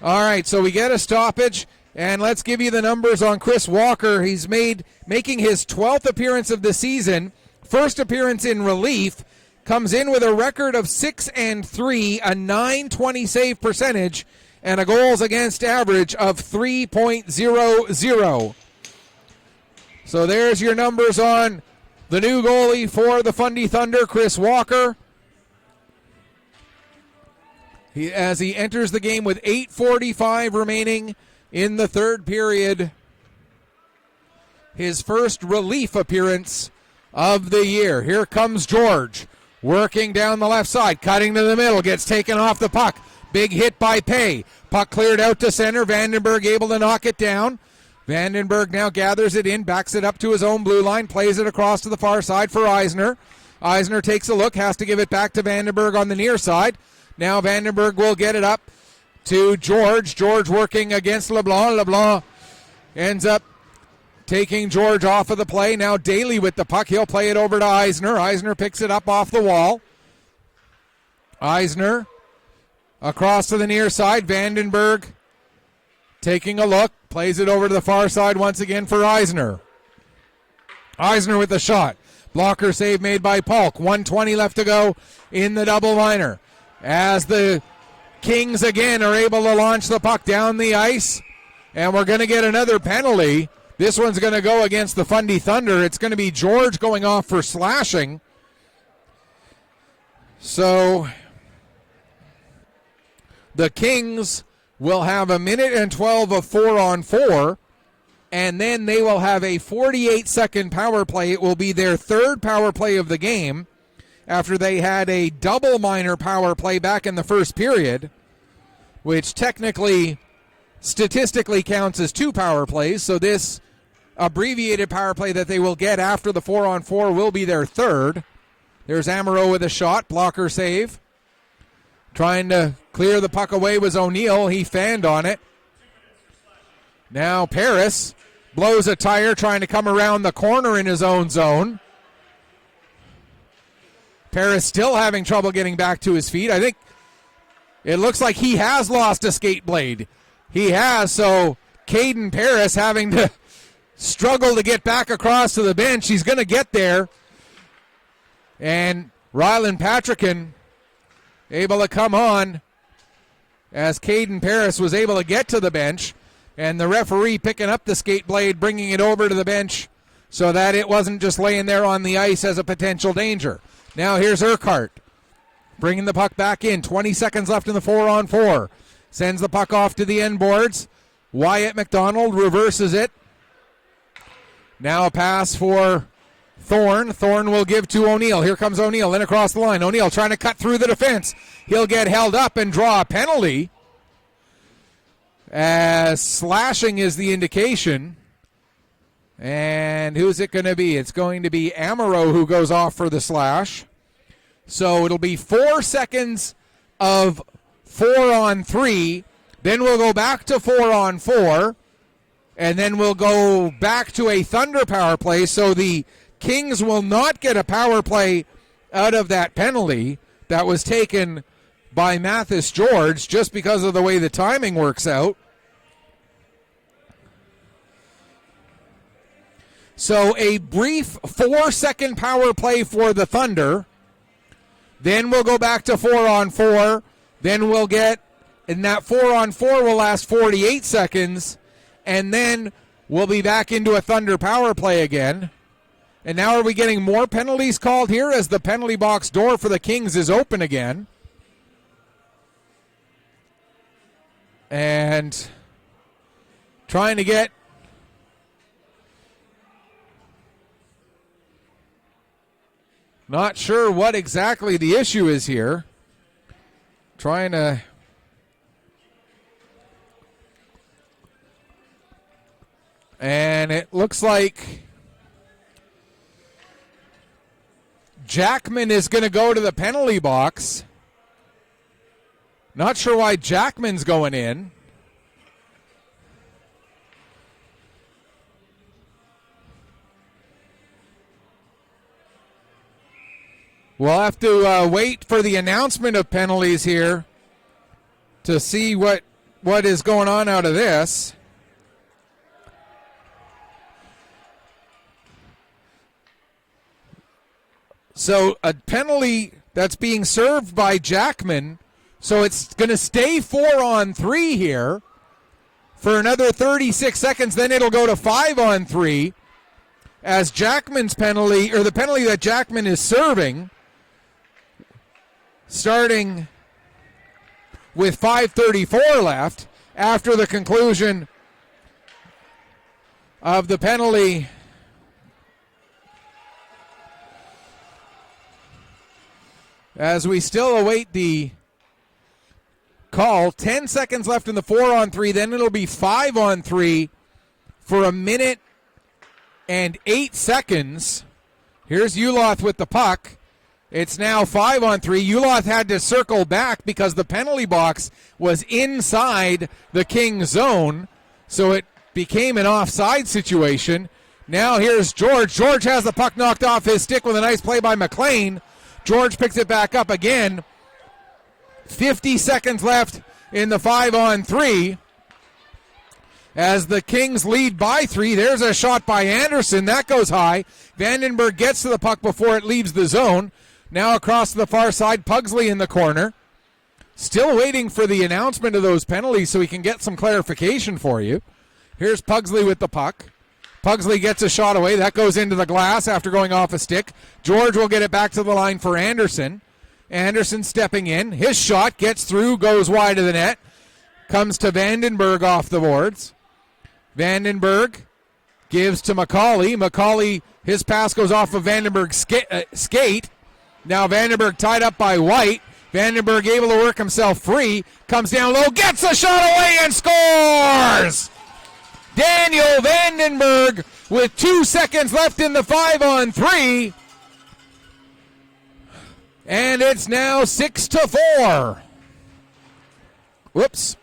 All right, so we get a stoppage, and let's give you the numbers on Chris Walker. He's making his 12th appearance of the season, first appearance in relief, comes in with a record of 6-3, a .920 save percentage, and a goals against average of 3.00. So there's your numbers on the new goalie for the Fundy Thunder, Chris Walker. As he enters the game with 8:45 remaining in the third period. His first relief appearance of the year. Here comes George, working down the left side, cutting to the middle, gets taken off the puck. Big hit by Pay. Puck cleared out to center. Vandenberg able to knock it down. Vandenberg now gathers it in, backs it up to his own blue line, plays it across to the far side for Eisner. Eisner takes a look, has to give it back to Vandenberg on the near side. Now Vandenberg will get it up to George. George working against LeBlanc. LeBlanc ends up taking George off of the play. Now Daly with the puck. He'll play it over to Eisner. Eisner picks it up off the wall. Eisner across to the near side. Vandenberg taking a look. Plays it over to the far side once again for Eisner. Eisner with the shot. Blocker save made by Polk. 1:20 left to go in the double liner. As the Kings again are able to launch the puck down the ice. And we're going to get another penalty. This one's going to go against the Fundy Thunder. It's going to be George going off for slashing. So the Kings will have a minute and 12 of 4-on-4. And then they will have a 48-second power play. It will be their third power play of the game, after they had a double minor power play back in the first period, which technically, statistically counts as 2 power plays. So this abbreviated power play that they will get after the 4-on-4 will be their third. There's Amaro with a shot, blocker save. Trying to clear the puck away was O'Neill. He fanned on it. Now Paris blows a tire, trying to come around the corner in his own zone. Paris still having trouble getting back to his feet. I think it looks like he has lost a skate blade. He has, so Caden Paris having to struggle to get back across to the bench. He's going to get there. And Rylan Patrickin able to come on as Caden Paris was able to get to the bench. And the referee picking up the skate blade, bringing it over to the bench so that it wasn't just laying there on the ice as a potential danger. Now here's Urquhart bringing the puck back in. 20 seconds left in the 4-on-4. Sends the puck off to the end boards. Wyatt McDonald reverses it. Now a pass for Thorne. Thorne will give to O'Neill. Here comes O'Neill in across the line. O'Neill trying to cut through the defense. He'll get held up and draw a penalty, as slashing is the indication. And who's it going to be? It's going to be Amaro who goes off for the slash. So it'll be 4 seconds of 4-on-3. Then we'll go back to 4-on-4. And then we'll go back to a Thunder power play. So the Kings will not get a power play out of that penalty that was taken by Mathis George, just because of the way the timing works out. So a brief 4-second power play for the Thunder. Then we'll go back to 4-on-4. Then we'll get, and that 4-on-4 will last 48 seconds. And then we'll be back into a Thunder power play again. And now are we getting more penalties called here as the penalty box door for the Kings is open again? And trying to get not sure what exactly the issue is here. Trying to and it looks like Jackman is going to go to the penalty box. Not sure why Jackman's going in. We'll have to wait for the announcement of penalties here to see what is going on out of this. So a penalty that's being served by Jackman. So it's going to stay 4-on-3 here for another 36 seconds. Then it'll go to 5-on-3 as Jackman's penalty, or the penalty that Jackman is serving, starting with 5:34 left after the conclusion of the penalty. As we still await the call, 10 seconds left in the 4-on-3, then it'll be 5-on-3 for 1 minute and 8 seconds. Here's Uloth with the puck. It's now 5-on-3. Uloth had to circle back because the penalty box was inside the Kings zone, so it became an offside situation. Now here's George. George has the puck knocked off his stick with a nice play by McLean. George picks it back up again. 50 seconds left in the 5-on-3 as the Kings lead by 3. There's a shot by Anderson. That goes high. Vandenberg gets to the puck before it leaves the zone. Now across to the far side, Pugsley in the corner. Still waiting for the announcement of those penalties so we can get some clarification for you. Here's Pugsley with the puck. Pugsley gets a shot away. That goes into the glass after going off a stick. George will get it back to the line for Anderson. Anderson stepping in. His shot gets through, goes wide of the net. Comes to Vandenberg off the boards. Vandenberg gives to McCauley. McCauley, his pass goes off of Vandenberg's skate. Now Vandenberg tied up by White. Vandenberg able to work himself free. Comes down low, gets a shot away and scores! Daniel Vandenberg with 2 seconds left in the 5-on-3. And it's now 6-4. Whoops.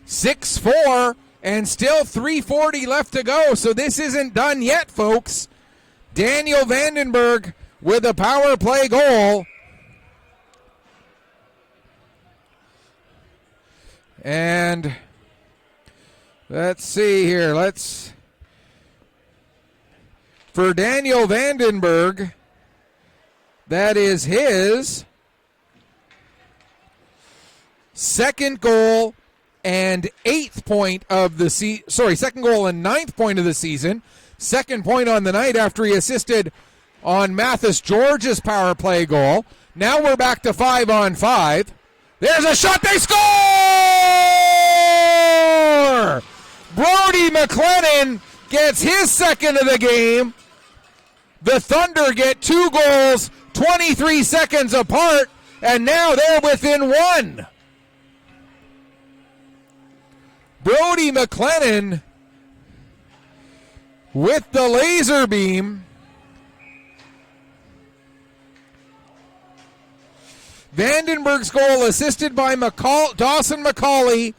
6-4 and still 3:40 left to go. So this isn't done yet, folks. Daniel Vandenberg with a power play goal. And let's see here. For Daniel Vandenberg, that is his second goal and 8th point of the second goal and 9th point of the season. Second point on the night after he assisted on Mathis George's power play goal. Now we're back to 5-on-5. There's a shot, they score! Brody McLennan gets his second of the game. The Thunder get 2 goals, 23 seconds apart, and now they're within 1. Brody McLennan with the laser beam. Vandenberg's goal assisted by Dawson McCauley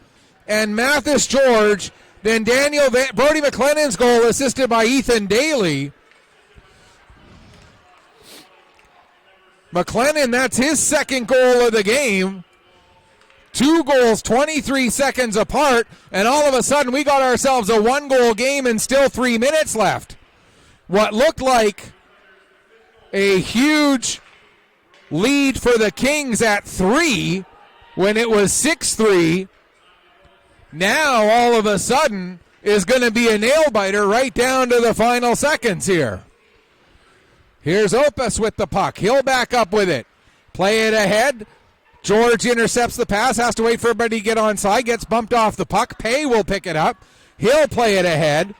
and Mathis George. Then Brody McLennan's goal assisted by Ethan Daly. McLennan, that's his second goal of the game. 2 goals, 23 seconds apart, and all of a sudden we got ourselves a 1-goal game and still 3 minutes left. What looked like a huge lead for the Kings at 3 when it was 6-3. Now all of a sudden is going to be a nail-biter right down to the final seconds here. Here's Opus with the puck. He'll back up with it. Play it ahead. George intercepts the pass, has to wait for everybody to get onside, gets bumped off the puck. Pay will pick it up. He'll play it ahead.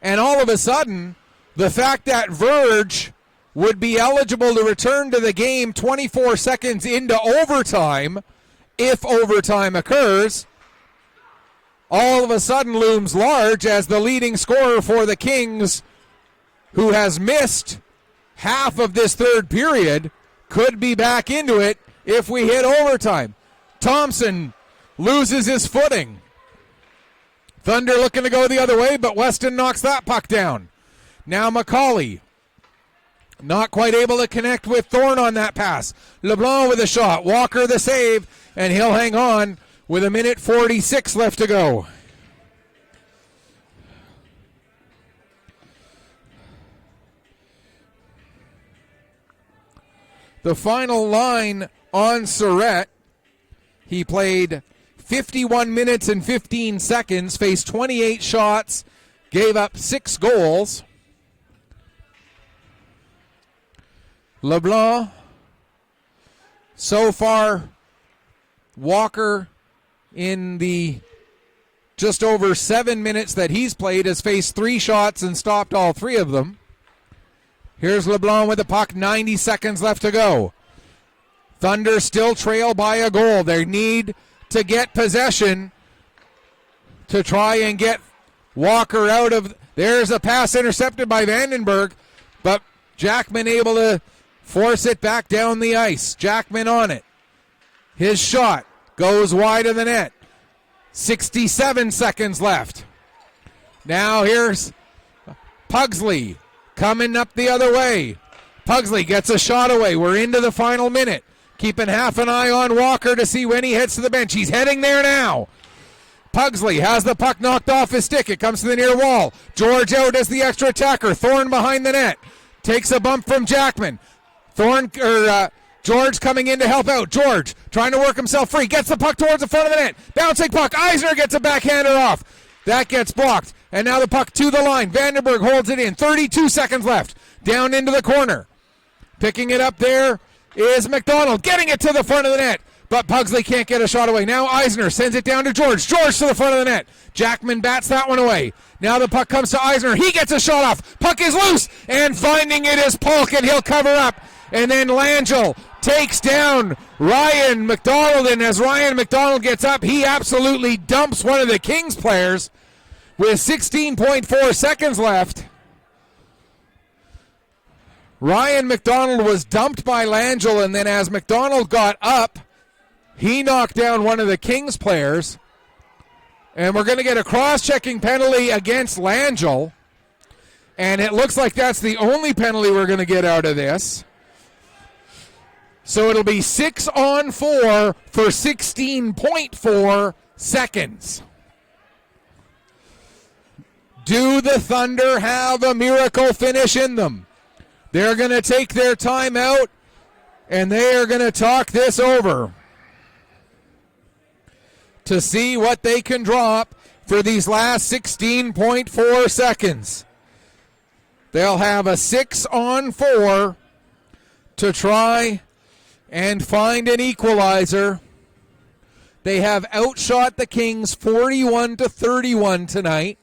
And all of a sudden, the fact that Verge would be eligible to return to the game 24 seconds into overtime, if overtime occurs, all of a sudden looms large as the leading scorer for the Kings, who has missed half of this third period, could be back into it if we hit overtime. Thompson loses his footing. Thunder looking to go the other way, but Weston knocks that puck down. Now McCauley. Not quite able to connect with Thorne on that pass. LeBlanc with a shot. Walker the save, and he'll hang on with 1:46 left to go. The final line on Surratt, he played 51 minutes and 15 seconds, faced 28 shots, gave up 6 goals. LeBlanc, so far, Walker in the just over 7 minutes that he's played has faced 3 shots and stopped all 3 of them. Here's LeBlanc with the puck, 90 seconds left to go. Thunder still trail by a goal. They need to get possession to try and get Walker out of. There's a pass intercepted by Vandenberg, but Jackman able to force it back down the ice. Jackman on it. His shot goes wide of the net. 67 seconds left. Now here's Pugsley coming up the other way. Pugsley gets a shot away. We're into the final minute. Keeping half an eye on Walker to see when he heads to the bench. He's heading there now. Pugsley has the puck knocked off his stick. It comes to the near wall. George out as the extra attacker. Thorne behind the net. Takes a bump from Jackman. George coming in to help out. George trying to work himself free. Gets the puck towards the front of the net. Bouncing puck. Eisner gets a backhander off. That gets blocked. And now the puck to the line. Vandenberg holds it in. 32 seconds left. Down into the corner. Picking it up there is McDonald. Getting it to the front of the net. But Pugsley can't get a shot away. Now Eisner sends it down to George. George to the front of the net. Jackman bats that one away. Now the puck comes to Eisner. He gets a shot off. Puck is loose. And finding it is Polk, and he'll cover up. And then Langell takes down Ryan McDonald. And as Ryan McDonald gets up, he absolutely dumps one of the Kings players with 16.4 seconds left. Ryan McDonald was dumped by Langell, and then as McDonald got up, he knocked down one of the Kings players. And we're going to get a cross-checking penalty against Langell. And it looks like that's the only penalty we're going to get out of this. So it'll be 6-on-4 for 16.4 seconds. Do the Thunder have a miracle finish in them? They're going to take their time out, and they are going to talk this over to see what they can drop for these last 16.4 seconds. They'll have a 6-on-4 to try and find an equalizer. They have outshot the Kings 41-31 tonight.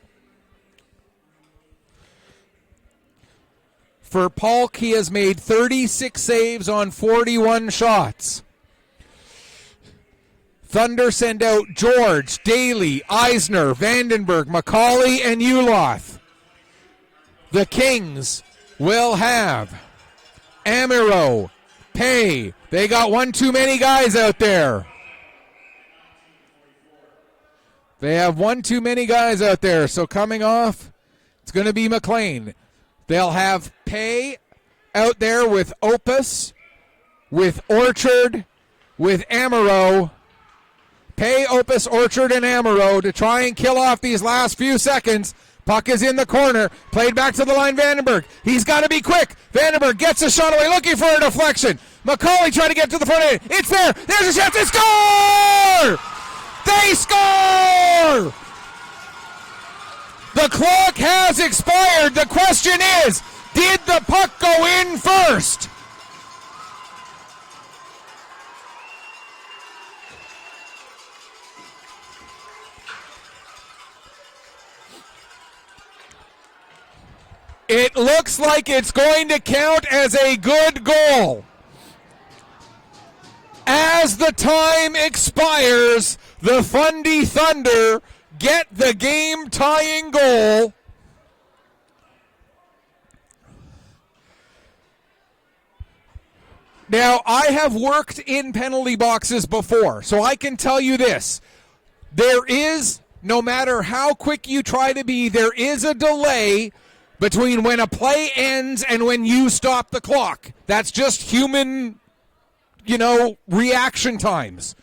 For Polk, he has made 36 saves on 41 shots. Thunder send out George, Daly, Eisner, Vandenberg, McCauley, and Uloth. The Kings will have Amiro, Pay. They got one too many guys out there. They have one too many guys out there. So coming off, it's going to be McLean. They'll have Pay out there with Opus, with Orchard, with Amaro. Pay, Opus, Orchard, and Amaro to try and kill off these last few seconds. Puck is in the corner. Played back to the line, Vandenberg. He's got to be quick. Vandenberg gets a shot away, looking for a deflection. McCauley trying to get to the front end. It's there. There's a chance. They score! They score! The clock has expired. The question is, did the puck go in first? It looks like it's going to count as a good goal. As the time expires, the Fundy Thunder get the game-tying goal. Now, I have worked in penalty boxes before, so I can tell you this. There is, no matter how quick you try to be, there is a delay between when a play ends and when you stop the clock. That's just human, reaction times.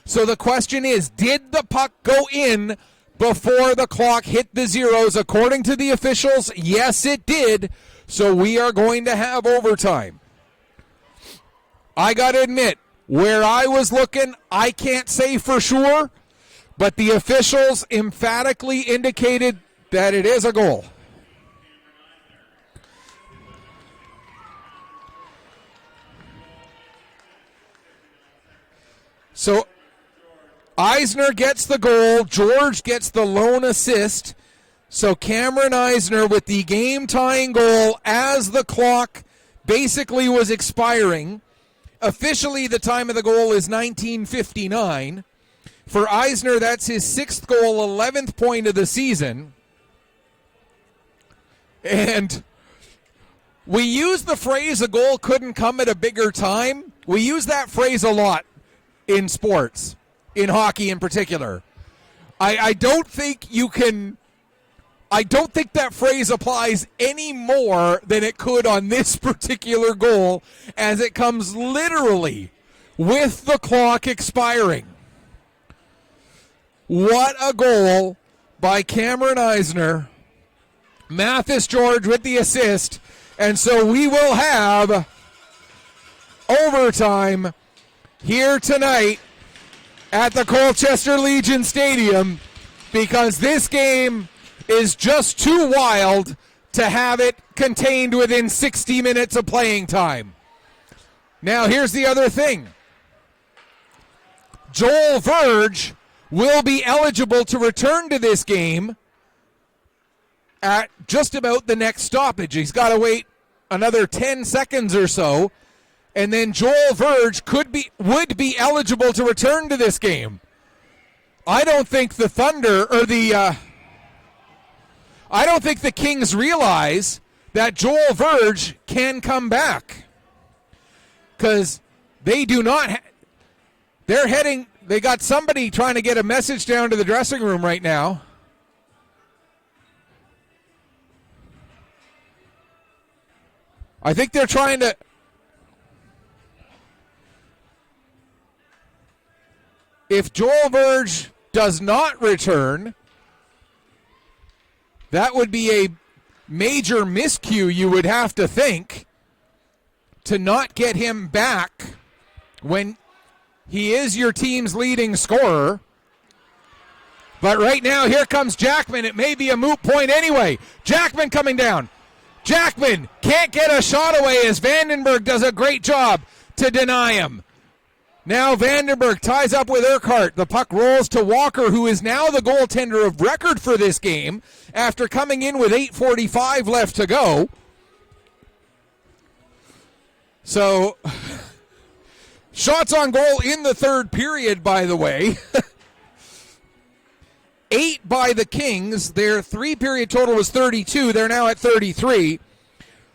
So the question is, did the puck go in before the clock hit the zeros? According to the officials, yes, it did. So we are going to have overtime. I got to admit, where I was looking, I can't say for sure, but the officials emphatically indicated that it is a goal. So Eisner gets the goal. George gets the lone assist. So Cameron Eisner with the game-tying goal as the clock basically was expiring. Officially, the time of the goal is 19:59. For Eisner, that's his 6th goal, 11th point of the season. And we use the phrase, a goal couldn't come at a bigger time. We use that phrase a lot in sports, in hockey in particular. I don't think that phrase applies any more than it could on this particular goal, as it comes literally with the clock expiring. What a goal by Cameron Eisner. Mathis George with the assist. And so we will have overtime here tonight at the Colchester Legion Stadium, because this game is just too wild to have it contained within 60 minutes of playing time. Now, here's the other thing. Joel Verge will be eligible to return to this game at just about the next stoppage. He's got to wait another 10 seconds or so, and then Joel Verge would be eligible to return to this game. I don't think the Thunder or I don't think the Kings realize that Joel Verge can come back, because they do not. They got somebody trying to get a message down to the dressing room right now. I think they're trying to. If Joel Verge does not return, that would be a major miscue, you would have to think, to not get him back when he is your team's leading scorer. But right now, here comes Jackman. It may be a moot point anyway. Jackman coming down. Jackman can't get a shot away as Vandenberg does a great job to deny him. Now Vandenberg ties up with Urquhart. The puck rolls to Walker, who is now the goaltender of record for this game after coming in with 8:45 left to go. So, shots on goal in the third period, by the way. 8 by the Kings. Their 3-period total was 32. They're now at 33.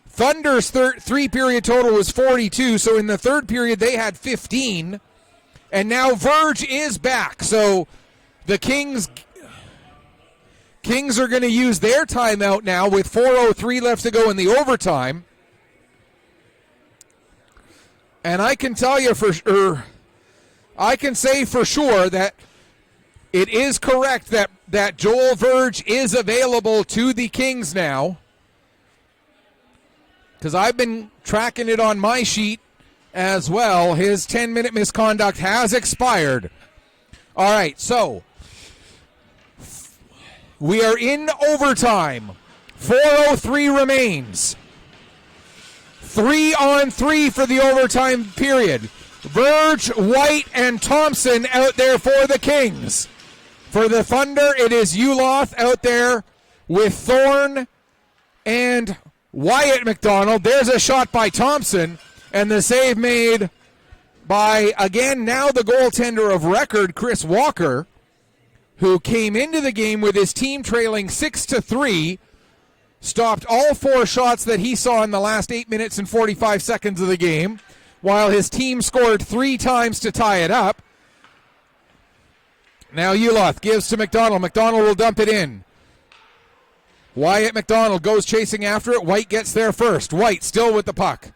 Thunder's 3-period total was 42, so in the third period they had 15. And now Verge is back. So the Kings are going to use their timeout now with 4:03 left to go in the overtime. And I can tell you I can say for sure that it is correct that Joel Verge is available to the Kings now, because I've been tracking it on my sheet as well. His 10-minute misconduct has expired. All right, so we are in overtime. 4:03 remains. 3-on-3 for the overtime period. Verge, White, and Thompson out there for the Kings. For the Thunder, it is Uloth out there with Thorne and Wyatt McDonald. There's a shot by Thompson, and the save made by, again, now the goaltender of record, Chris Walker, who came into the game with his team trailing 6-3, stopped all 4 shots that he saw in the last 8 minutes and 45 seconds of the game, while his team scored 3 times to tie it up. Now Uloth gives to McDonald. McDonald will dump it in. Wyatt McDonald goes chasing after it. White gets there first. White still with the puck.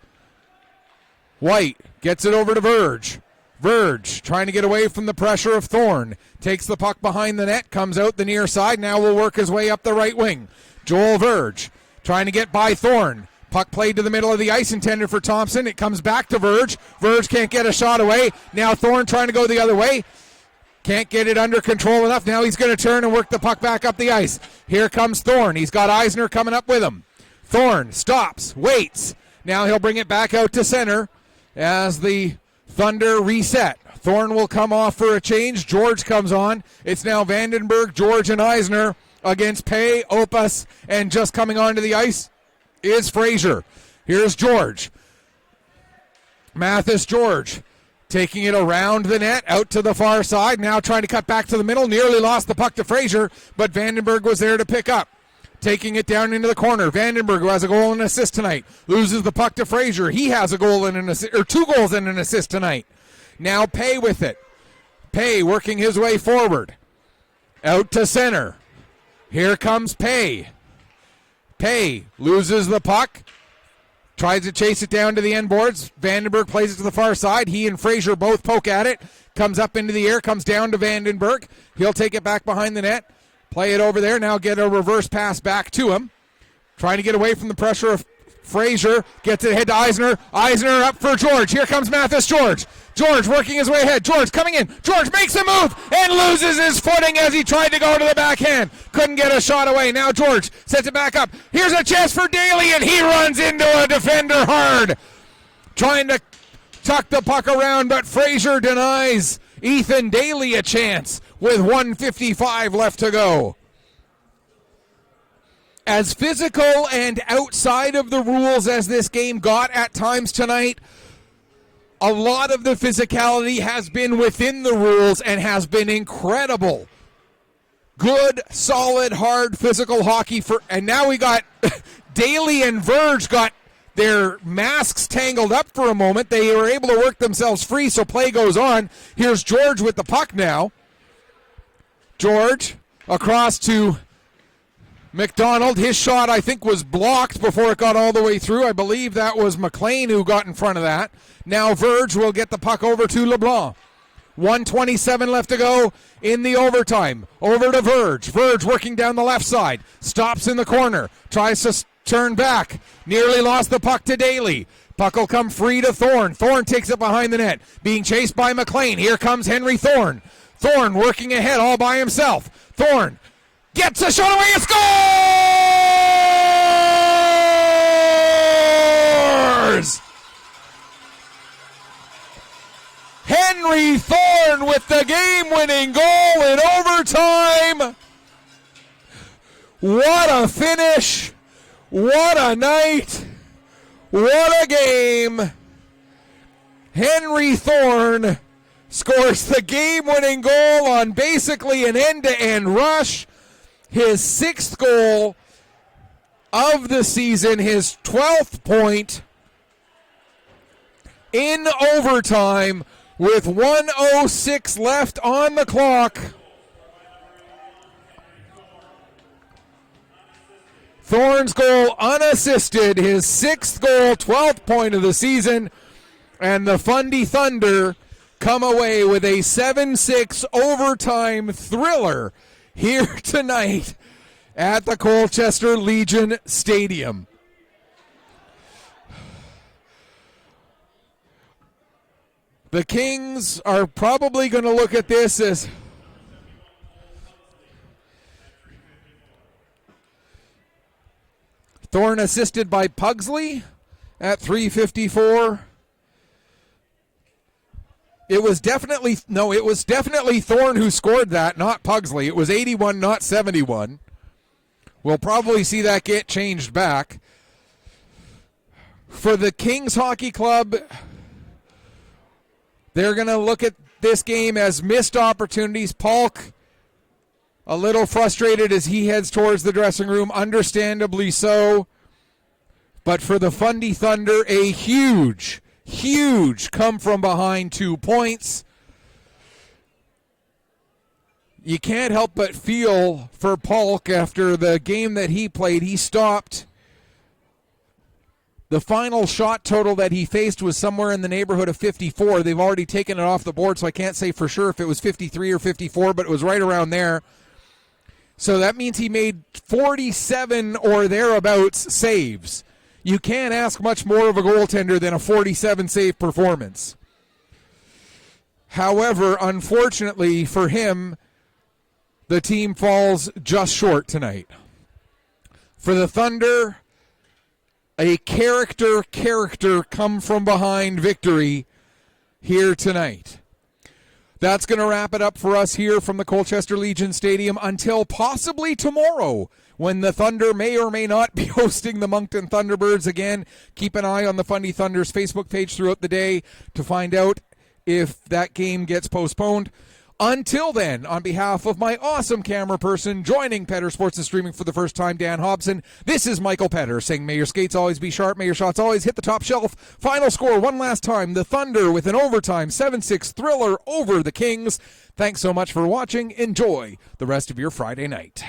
White gets it over to Verge. Verge trying to get away from the pressure of Thorne. Takes the puck behind the net, comes out the near side. Now will work his way up the right wing. Joel Verge trying to get by Thorne. Puck played to the middle of the ice, intended for Thompson. It comes back to Verge. Verge can't get a shot away. Now Thorne trying to go the other way. Can't get it under control enough. Now he's going to turn and work the puck back up the ice. Here comes Thorne. He's got Eisner coming up with him. Thorne stops, waits. Now he'll bring it back out to center as the Thunder reset. Thorne will come off for a change. George comes on. It's now Vandenberg, George, and Eisner against Pay, Opus, and just coming onto the ice is Fraser. Here's George. Mathis George taking it around the net, out to the far side. Now trying to cut back to the middle. Nearly lost the puck to Fraser, but Vandenberg was there to pick up. Taking it down into the corner. Vandenberg, who has a goal and an assist tonight, loses the puck to Fraser. He has a goal and an assist, or 2 goals and an assist tonight. Now Pay with it. Pay working his way forward. Out to center. Here comes Pay. Pay loses the puck. Tries to chase it down to the end boards. Vandenberg plays it to the far side. He and Fraser both poke at it. Comes up into the air, comes down to Vandenberg. He'll take it back behind the net. Play it over there. Now get a reverse pass back to him. Trying to get away from the pressure of Fraser. Gets it ahead to Eisner. Eisner up for George. Here comes Mathis George. George working his way ahead. George coming in. George makes a move and loses his footing as he tried to go to the backhand. Couldn't get a shot away. Now George sets it back up. Here's a chance for Daly, and he runs into a defender hard. Trying to tuck the puck around, but Fraser denies Ethan Daly a chance with 1:55 left to go. As physical and outside of the rules as this game got at times tonight, a lot of the physicality has been within the rules and has been incredible. Good, solid, hard physical hockey and now we got Daly and Verge got their masks tangled up for a moment. They were able to work themselves free, so play goes on. Here's George with the puck now. George across to McDonald. His shot, I think, was blocked before it got all the way through. I believe that was McLean who got in front of that. Now Verge will get the puck over to LeBlanc. 1:27 left to go in the overtime. Over to Verge. Verge working down the left side. Stops in the corner. Tries to turn back. Nearly lost the puck to Daly. Puck will come free to Thorne. Thorne takes it behind the net. Being chased by McLean. Here comes Henry Thorne. Thorne working ahead all by himself. Thorne gets a shot away and scores! Henry Thorne with the game-winning goal in overtime. What a finish. What a night. What a game. Henry Thorne scores the game-winning goal on basically an end-to-end rush. His 6th goal of the season, his 12th point in overtime with 1:06 left on the clock. Thorne's goal unassisted, his 6th goal, 12th point of the season, and the Fundy Thunder come away with a 7-6 overtime thriller here tonight at the Colchester Legion Stadium. The Kings are probably going to look at this as Thorne assisted by Pugsley at 3:54. It was definitely Thorne who scored that, not Pugsley. It was 81, not 71. We'll probably see that get changed back. For the Kings Hockey Club, they're going to look at this game as missed opportunities. Polk, a little frustrated as he heads towards the dressing room, understandably so. But for the Fundy Thunder, a huge come from behind 2 points. you can't help but feel for Polk after the game that he played. He stopped. The final shot total that he faced was somewhere in the neighborhood of 54. They've already taken it off the board, so I can't say for sure if it was 53 or 54, but it was right around there. So that means he made 47 or thereabouts saves. You can't ask much more of a goaltender than a 47 save performance. However, unfortunately for him, the team falls just short tonight. For the Thunder, a character come from behind victory here tonight. That's going to wrap it up for us here from the Colchester Legion Stadium until possibly tomorrow, when the Thunder may or may not be hosting the Moncton Thunderbirds again. Keep an eye on the Fundy Thunder's Facebook page throughout the day to find out if that game gets postponed. Until then, on behalf of my awesome camera person joining Petter Sports and Streaming for the first time, Dan Hobson, this is Michael Petter saying may your skates always be sharp, may your shots always hit the top shelf. Final score one last time, the Thunder with an overtime 7-6 thriller over the Kings. Thanks so much for watching. Enjoy the rest of your Friday night.